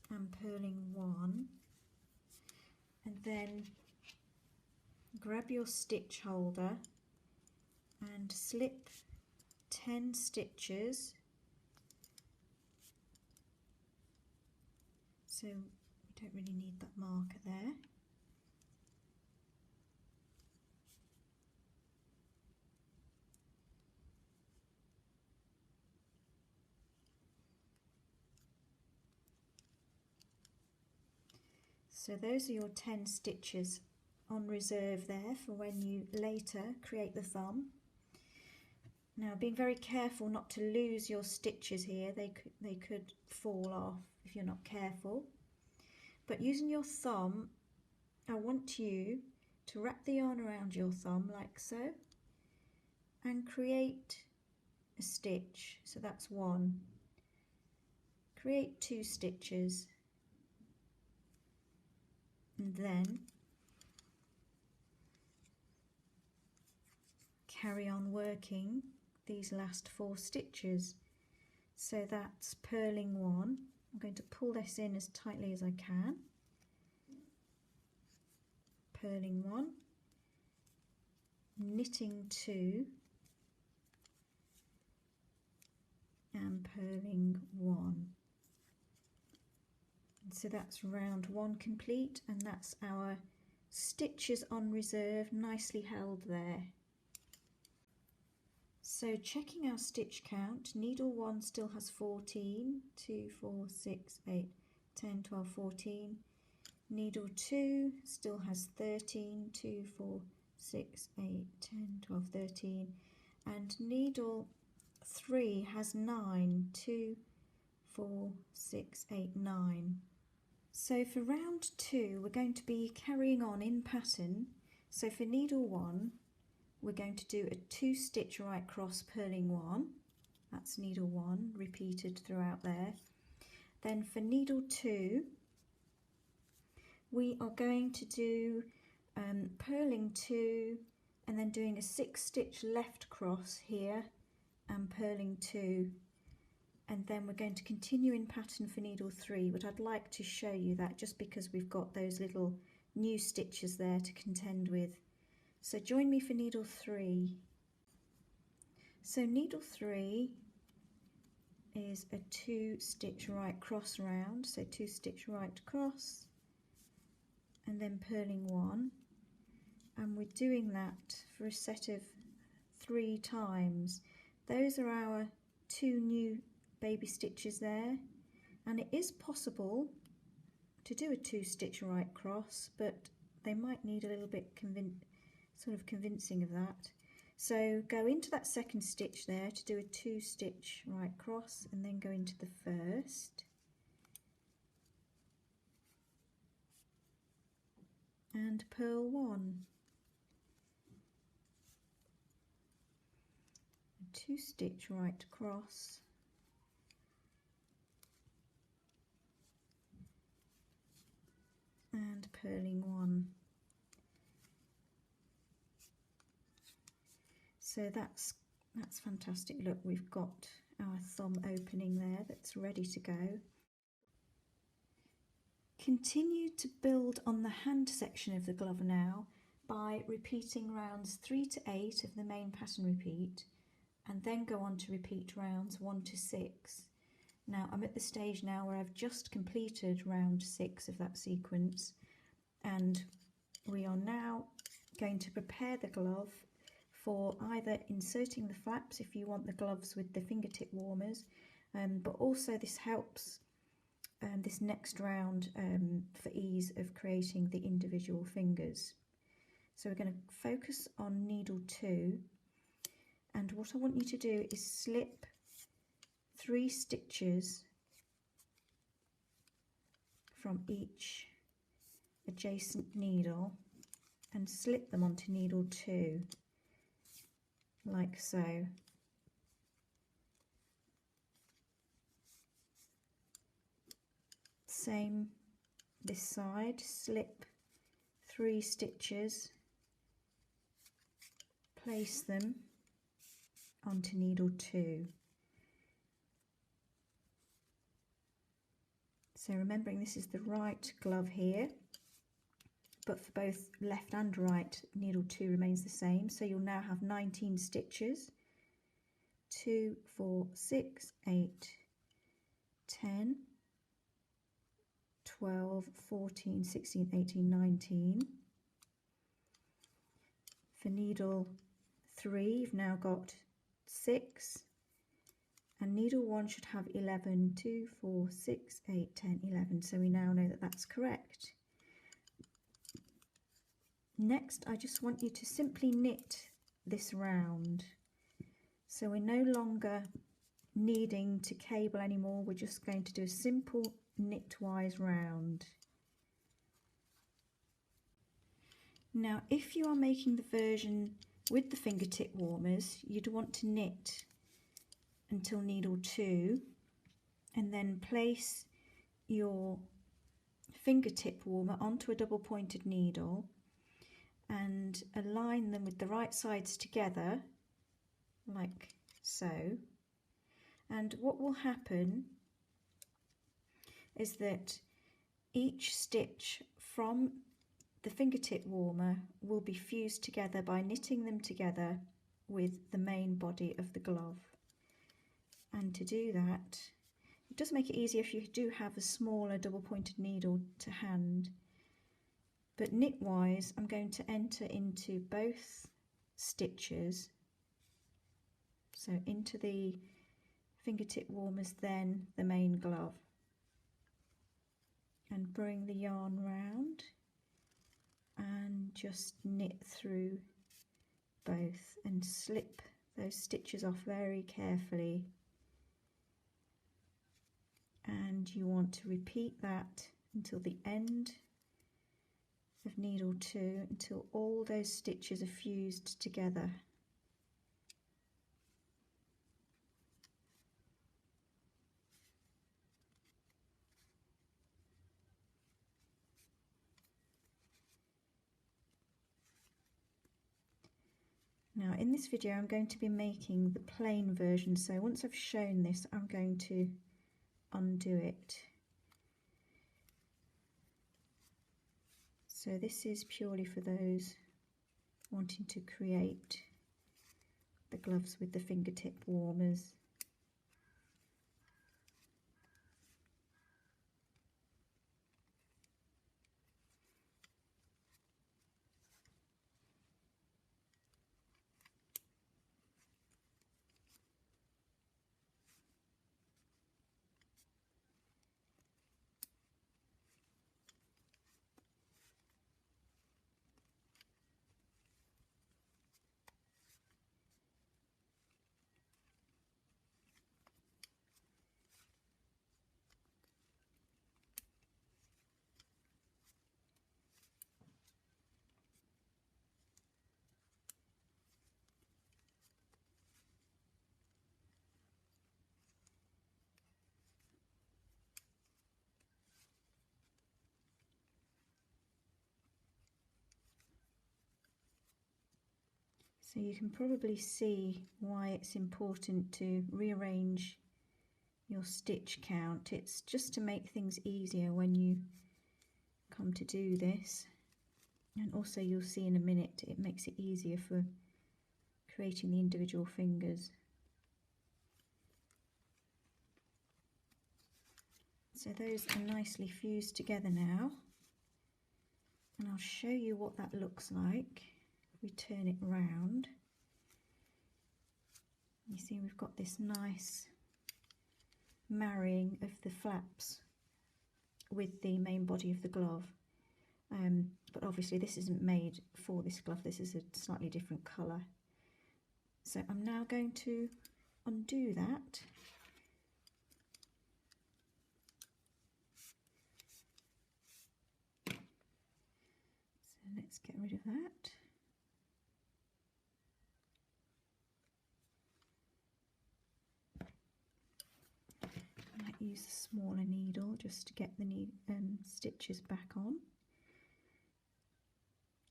and purling 1, and then grab your stitch holder and slip 10 stitches, so we don't really need that marker there. So those are your 10 stitches on reserve there for when you later create the thumb. Now, being very careful not to lose your stitches here, they could fall off if you're not careful. But using your thumb, I want you to wrap the yarn around your thumb like so and create a stitch. So that's one. Create 2 stitches and then carry on working these last 4 stitches. So that's purling 1. I'm going to pull this in as tightly as I can. Purling 1, knitting 2 and purling 1. And so that's round 1 complete, and that's our stitches on reserve nicely held there. So checking our stitch count, needle 1 still has 14, 2, 4, 6, 8, 10, 12, 14. Needle 2 still has 13, 2, 4, 6, 8, 10, 12, 13. And needle 3 has 9, 2, 4, 6, 8, 9. So for round 2 we're going to be carrying on in pattern. So for needle 1 we're going to do a 2 stitch right cross purling 1, that's needle 1 repeated throughout there. Then for needle 2 we are going to do purling 2 and then doing a 6 stitch left cross here and purling 2, and then we're going to continue in pattern for needle 3, but I'd like to show you that just because we've got those little new stitches there to contend with. So join me for needle 3. So needle 3 is a 2 stitch right cross round, so 2 stitch right cross and then purling 1, and we're doing that for a set of 3 times. Those are our 2 new baby stitches there, and it is possible to do a 2 stitch right cross, but they might need a little bit convincing of that. So go into that second stitch there to do a 2 stitch right cross and then go into the first and purl 1, a 2 stitch right cross and purling 1. So that's fantastic. Look, we've got our thumb opening there that's ready to go. Continue to build on the hand section of the glove now by repeating rounds 3 to 8 of the main pattern repeat, and then go on to repeat rounds 1 to 6. Now I'm at the stage now where I've just completed round 6 of that sequence, and we are now going to prepare the glove for either inserting the flaps if you want the gloves with the fingertip warmers, but also this helps this next round for ease of creating the individual fingers. So we're going to focus on needle 2, and what I want you to do is slip 3 stitches from each adjacent needle and slip them onto needle 2 like so. Same this side, slip 3 stitches, place them onto needle 2. So remembering this is the right glove here, but for both left and right, needle 2 remains the same. So you'll now have 19 stitches, 2, 4, 6, 8, 10, 12, 14, 16, 18, 19. For needle 3, you've now got 6, and needle 1 should have 11, 2, 4, 6, 8, 10, 11. So we now know that that's correct. Next, I just want you to simply knit this round. So we're no longer needing to cable anymore, we're just going to do a simple knitwise round. Now if you are making the version with the fingertip warmers, you'd want to knit until needle 2 and then place your fingertip warmer onto a double pointed needle and align them with the right sides together like so. And what will happen is that each stitch from the fingertip warmer will be fused together by knitting them together with the main body of the glove. And to do that, it does make it easier if you do have a smaller double pointed needle to hand. But knitwise, I'm going to enter into both stitches, so into the fingertip warmers, then the main glove, and bring the yarn round and just knit through both and slip those stitches off very carefully. And you want to repeat that until the end of needle 2, until all those stitches are fused together. Now in this video I'm going to be making the plain version, so once I've shown this I'm going to undo it. So this is purely for those wanting to create the gloves with the fingertip warmers. So you can probably see why it's important to rearrange your stitch count. It's just to make things easier when you come to do this, and also you'll see in a minute it makes it easier for creating the individual fingers. So those are nicely fused together now, and I'll show you what that looks like. We turn it round. You see we've got this nice marrying of the flaps with the main body of the glove, but obviously this isn't made for this glove, this is a slightly different colour. So I'm now going to undo that. So let's get rid of that. I might use a smaller needle just to get the stitches back on.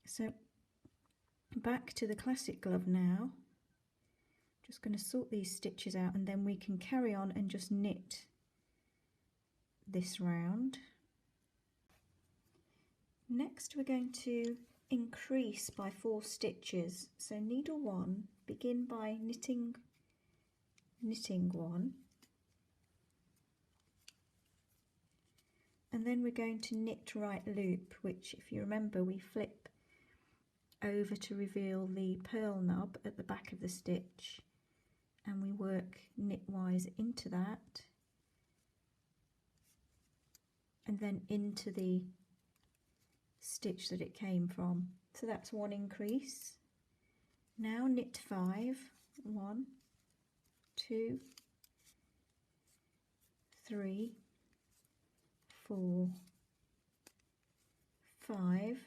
So back to the classic glove now. Just going to sort these stitches out and then we can carry on and just knit this round. Next we're going to increase by 4 stitches. So needle 1, begin by knitting 1, and then we're going to knit right loop, which if you remember we flip over to reveal the purl nub at the back of the stitch, and we work knitwise into that and then into the stitch that it came from So that's one increase. Now knit 5, 1, 2, 3, 4, 5,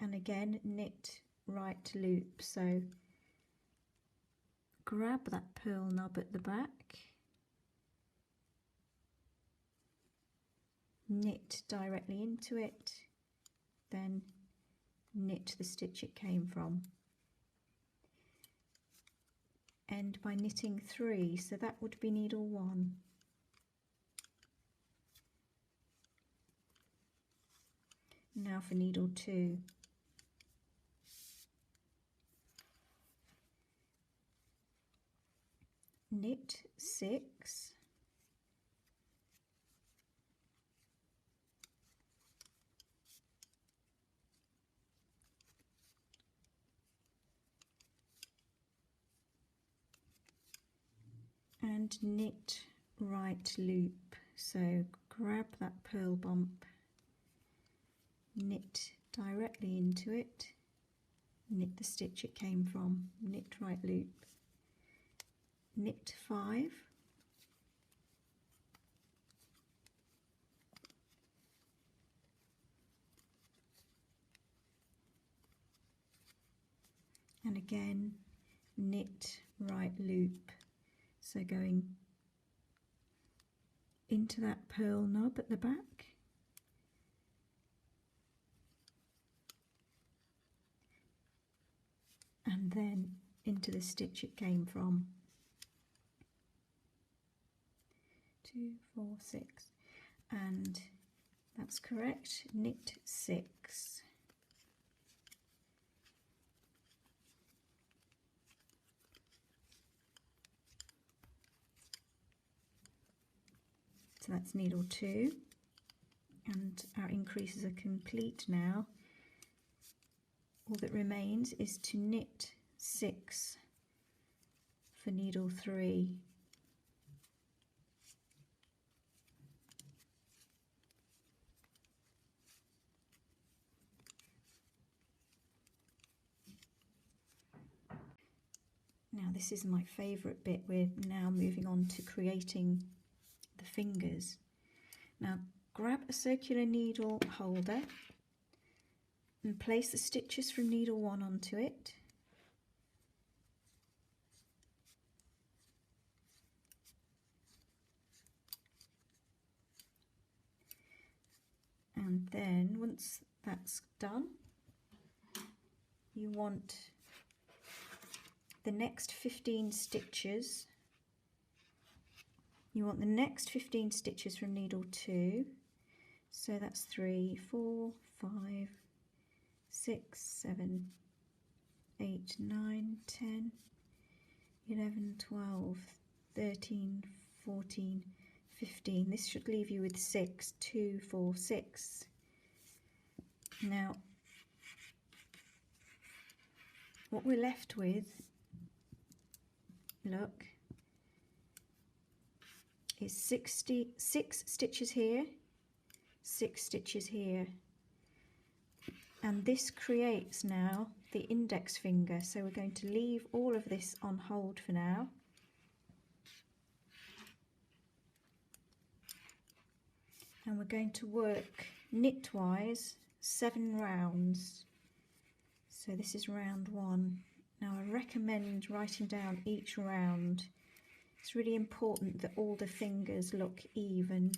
and again knit right loop. So grab that purl knob at the back, knit directly into it, then knit the stitch it came from. End by knitting 3, so that would be needle 1. Now for needle 2. Knit 6, and knit right loop. So grab that purl bump, knit directly into it, knit the stitch it came from, knit right loop, knit 5, and again knit right loop. So going into that purl knob at the back, and then into the stitch it came from. 2, 4, 6, and that's correct, knit 6. So that's needle 2, and our increases are complete now. All that remains is to knit 6 for needle 3. Now this is my favourite bit. We're now moving on to creating the fingers. Now grab a circular needle holder and place the stitches from needle 1 onto it. And then once that's done, you want the next 15 stitches. You want the next 15 stitches from needle 2. So that's 3, 4, 5, 6, 7, 8, 9, 10, 11, 12, 13, 14, 15. This should leave you with 6, 2, 4, 6. Now, what we're left with, look, is 6 stitches here, 6 stitches here, and this creates now the index finger. So we're going to leave all of this on hold for now. And we're going to work knitwise 7 rounds. So this is round 1. Now I recommend writing down each round. It's really important that all the fingers look even.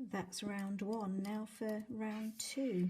That's round 1. Now for round 2.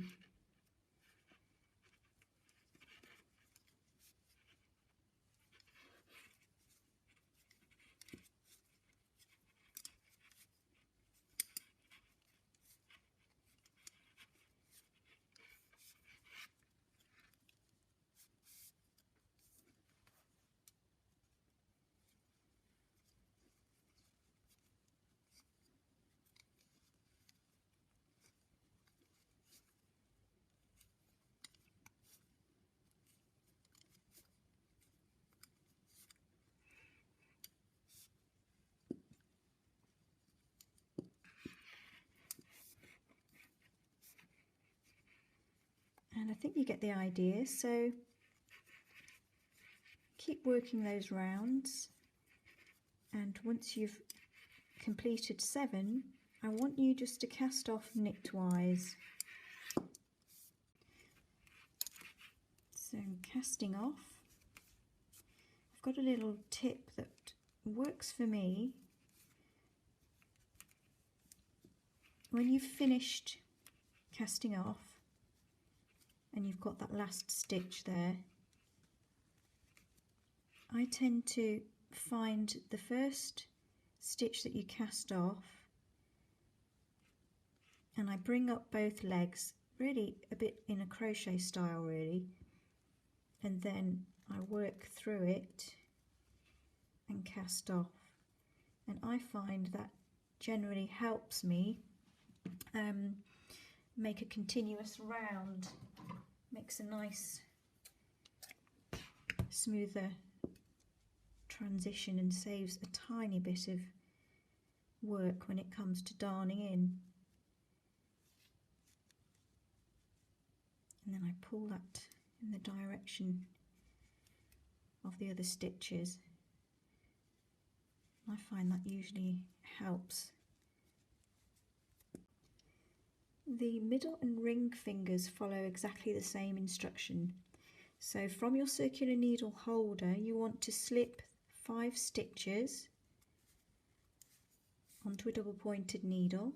think you get the idea. So keep working those rounds, and once you've completed 7, I want you just to cast off knitwise. So I'm casting off. I've got a little tip that works for me. When you've finished casting off and you've got that last stitch there, I tend to find the first stitch that you cast off and I bring up both legs, really a bit in a crochet style really, and then I work through it and cast off, and I find that generally helps me make a continuous round, makes a nice smoother transition and saves a tiny bit of work when it comes to darning in. And then I pull that in the direction of the other stitches. I find that usually helps. The middle and ring fingers follow exactly the same instruction. So from your circular needle holder you want to slip 5 stitches onto a double pointed needle.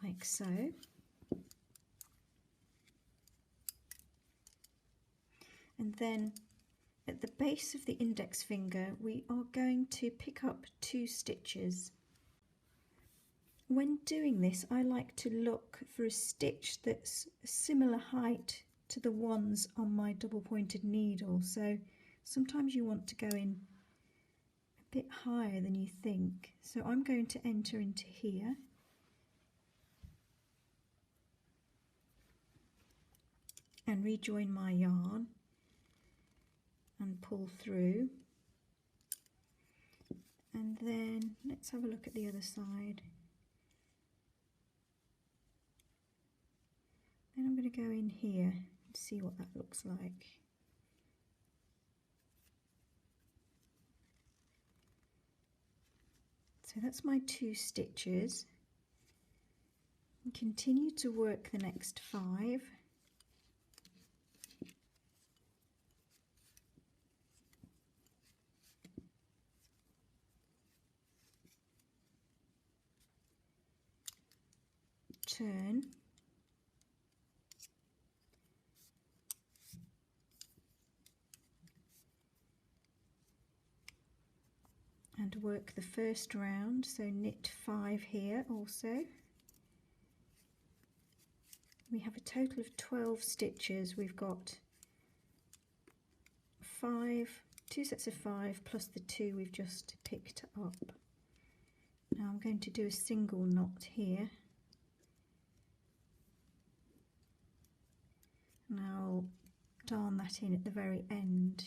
Like so. And then at the base of the index finger we are going to pick up 2 stitches. When doing this I like to look for a stitch that's a similar height to the ones on my double pointed needle, so sometimes you want to go in a bit higher than you think. So I'm going to enter into here and rejoin my yarn and pull through, and then let's have a look at the other side. Then I'm going to go in here and see what that looks like. So that's my 2 stitches. And continue to work the next 5. Turn, and work the first round, so knit 5 here also. We have a total of 12 stitches. We've got 2 sets of 5 plus the 2 we've just picked up. Now I'm going to do a single knot here. And I'll darn that in at the very end.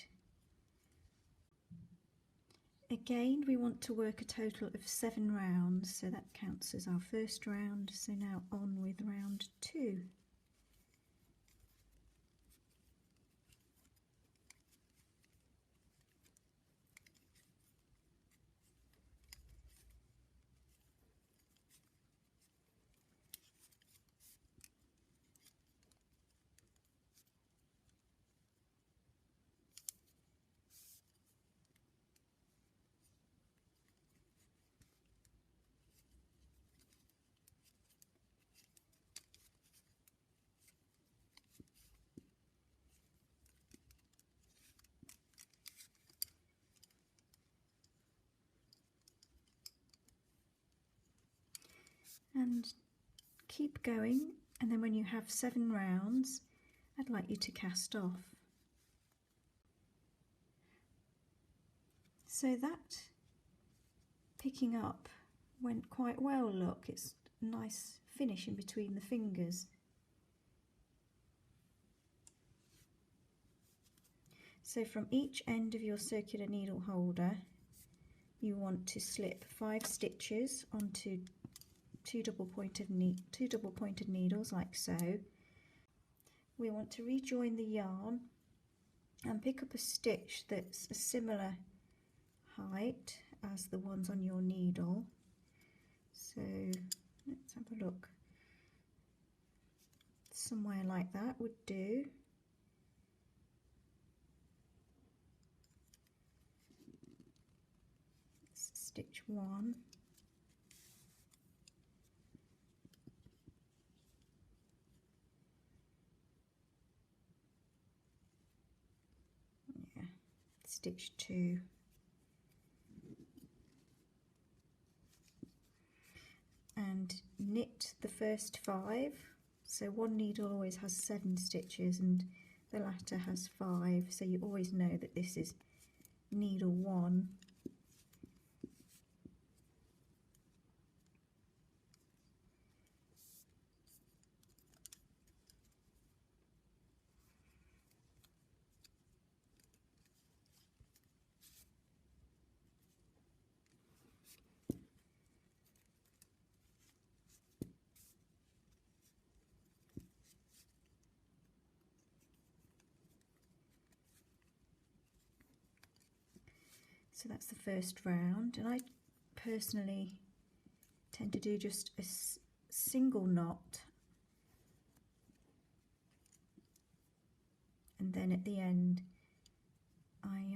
Again, we want to work a total of 7 rounds, so that counts as our first round. So now on with round 2. And keep going, and then when you have 7 rounds I'd like you to cast off. So that picking up went quite well, look, it's a nice finish in between the fingers. So from each end of your circular needle holder you want to slip 5 stitches onto two double pointed needles like so. We want to rejoin the yarn and pick up a stitch that's a similar height as the ones on your needle. So let's have a look. Somewhere like that would do. Stitch 1. Yeah, stitch 2. And knit the first 5. So one needle always has 7 stitches and the latter has 5, so you always know that this is needle 1. So that's the first round, and I personally tend to do just a single knot, and then at the end I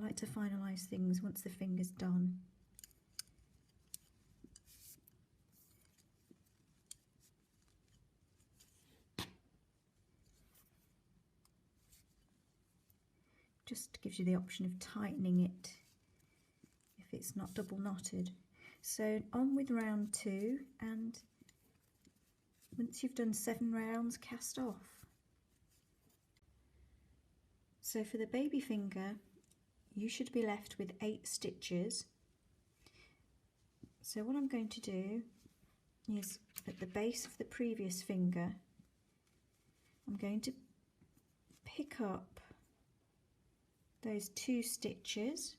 like to finalise things once the finger's done. Just gives you the option of tightening it if it's not double knotted. So on with round 2, and once you've done 7 rounds, cast off. So for the baby finger you should be left with 8 stitches. So what I'm going to do is at the base of the previous finger I'm going to pick up those 2 stitches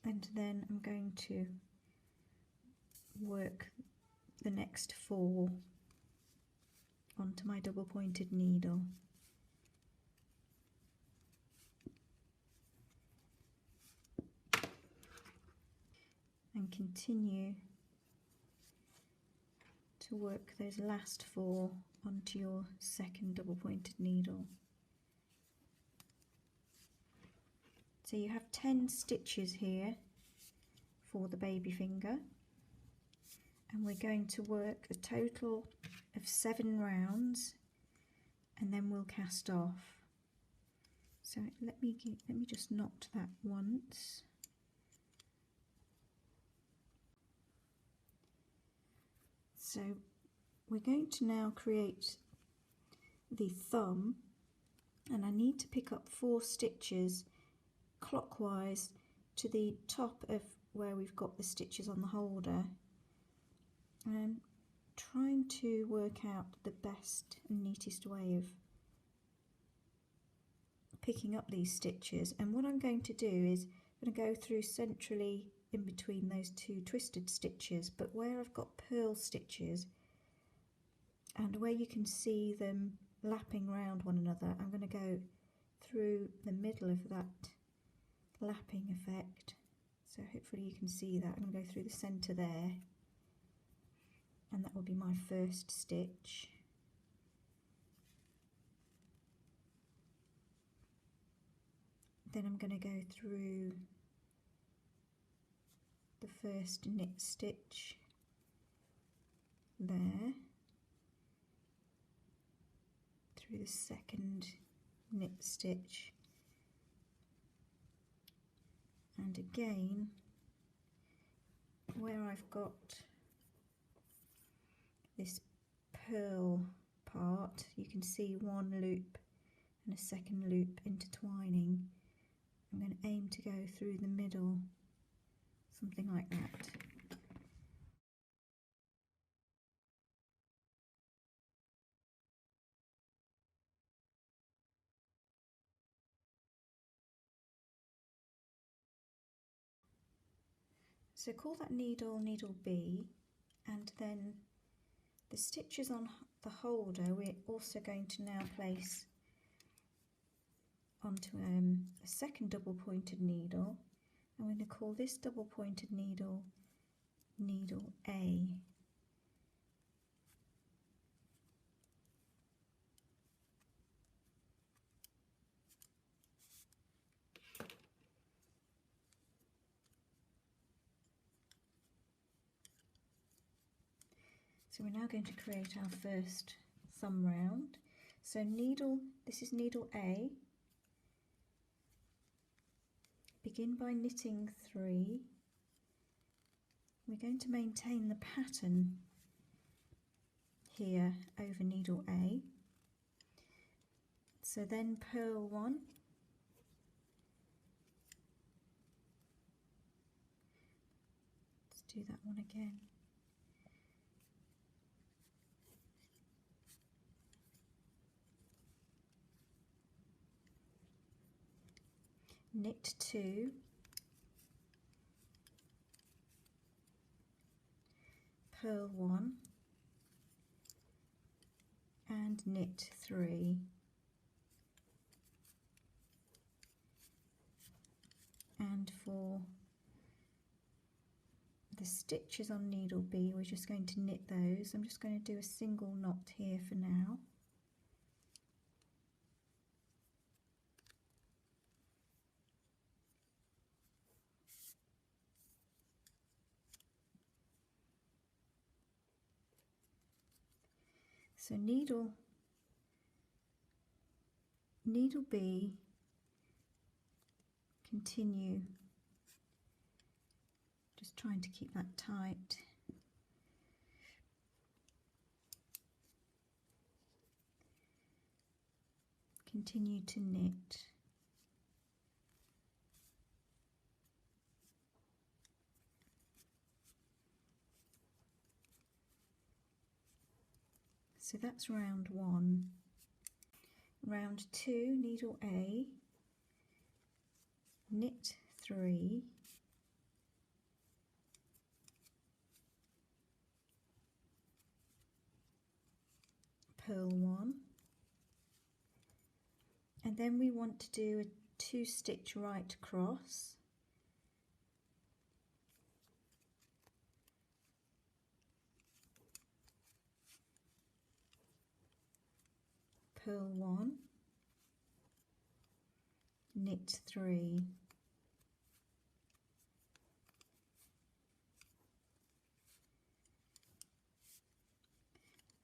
and then I'm going to work the next 4 onto my double pointed needle. And continue to work those last 4 onto your second double pointed needle. So you have 10 stitches here for the baby finger, and we're going to work a total of 7 rounds and then we'll cast off. So let me just knot that once. So we're going to now create the thumb, and I need to pick up 4 stitches clockwise to the top of where we've got the stitches on the holder. I'm trying to work out the best and neatest way of picking up these stitches, and what I'm going to do is I'm going to go through centrally in between those 2 twisted stitches, but where I've got purl stitches and where you can see them lapping round one another, I'm going to go through the middle of that lapping effect. So hopefully you can see that. I'm going to go through the centre there, and that will be my first stitch. Then I'm going to go through the first knit stitch there, through the second knit stitch, and again where I've got this purl part, you can see one loop and a second loop intertwining. I'm going to aim to go through the middle, something like that. So call that needle needle B, and then the stitches on the holder we're also going to now place onto a second double pointed needle. I'm going to call this double pointed needle needle A. So we're now going to create our first thumb round. So this is needle A. Begin by knitting 3. We're going to maintain the pattern here over needle A. So then purl 1. Let's do that one again. Knit 2, purl 1 and knit 3, and for the stitches on needle B we're just going to knit those. I'm just going to do a single knot here for now. So needle B, continue, just trying to keep that tight. Continue to knit. So that's round 1. Round 2, needle A, knit 3, purl 1, and then we want to do a 2-stitch right across. Purl 1, knit 3,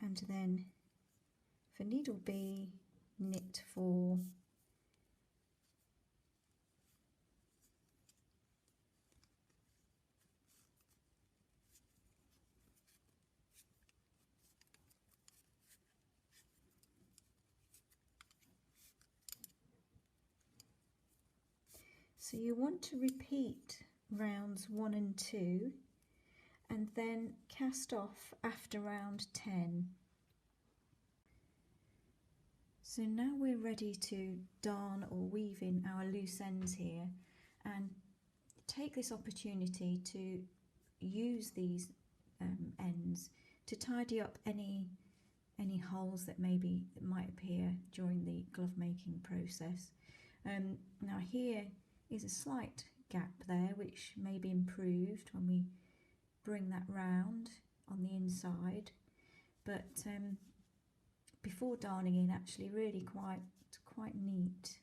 and then for needle B, knit 4, so you want to repeat rounds 1 and 2 and then cast off after round 10. So now we're ready to darn or weave in our loose ends here, and take this opportunity to use these ends to tidy up any holes that might appear during the glove making process. Now here is a slight gap there which may be improved when we bring that round on the inside, but before darning in, actually really quite neat.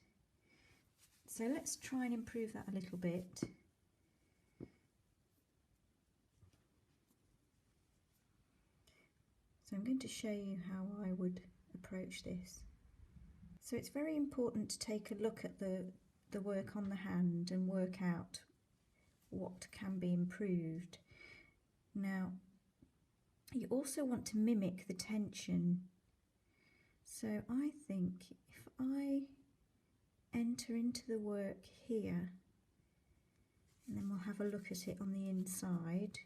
So let's try and improve that a little bit. So I'm going to show you how I would approach this. So it's very important to take a look at the work on the hand and work out what can be improved. Now, you also want to mimic the tension So I think if I enter into the work here, and then we'll have a look at it on the inside.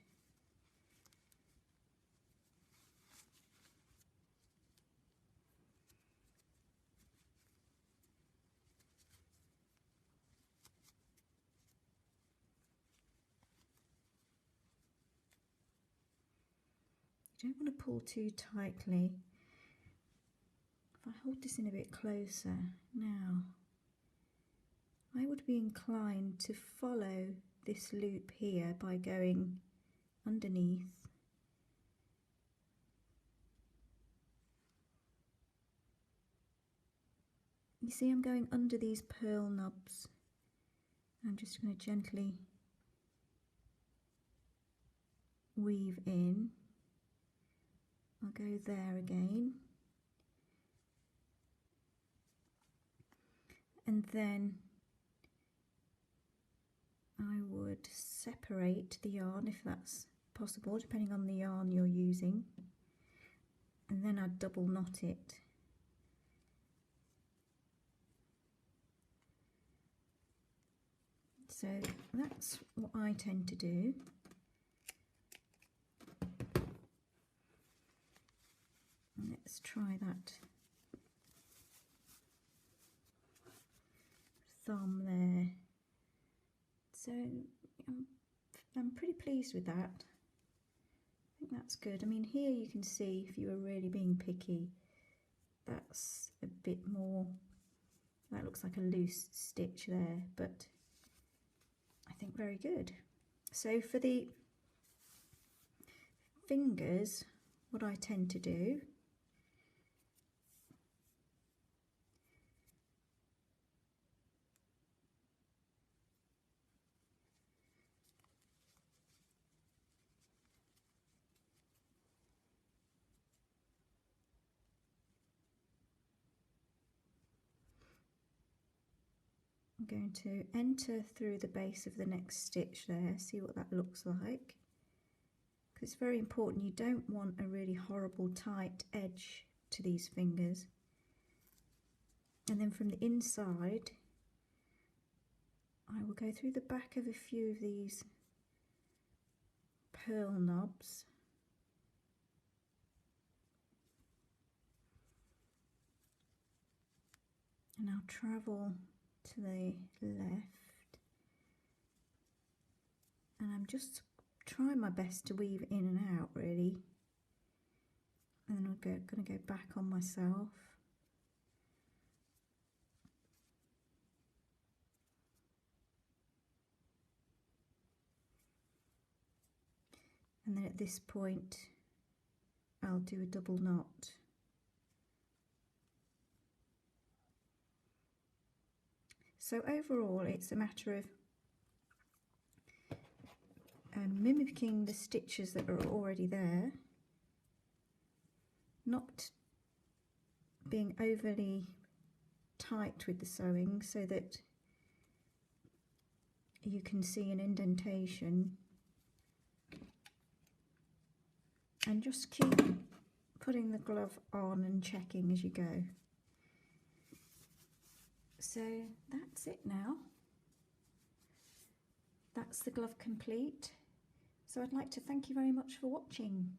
You don't want to pull too tightly. If I hold this in a bit closer now, I would be inclined to follow this loop here by going underneath. You see I'm going under these pearl knobs. I'm just going to gently weave in. I'll go there again. And then I would separate the yarn if that's possible, depending on the yarn you're using. And then I'd double knot it. So that's what I tend to do. Let's try that thumb there. So I'm pretty pleased with that. I think that's good. I mean, here you can see, if you were really being picky, that's a bit more, that looks like a loose stitch there, but I think very good. So for the fingers, what I tend to do, I'm going to enter through the base of the next stitch there, see what that looks like. Because it's very important, you don't want a really horrible tight edge to these fingers. And then from the inside, I will go through the back of a few of these pearl knobs. And I'll travel to the left, and I'm just trying my best to weave in and out really, and then I'm going to go back on myself. And then at this point I'll do a double knot. So overall it's a matter of mimicking the stitches that are already there, not being overly tight with the sewing so that you can see an indentation, and just keep putting the glove on and checking as you go. So that's it now. That's the glove complete. So I'd like to thank you very much for watching.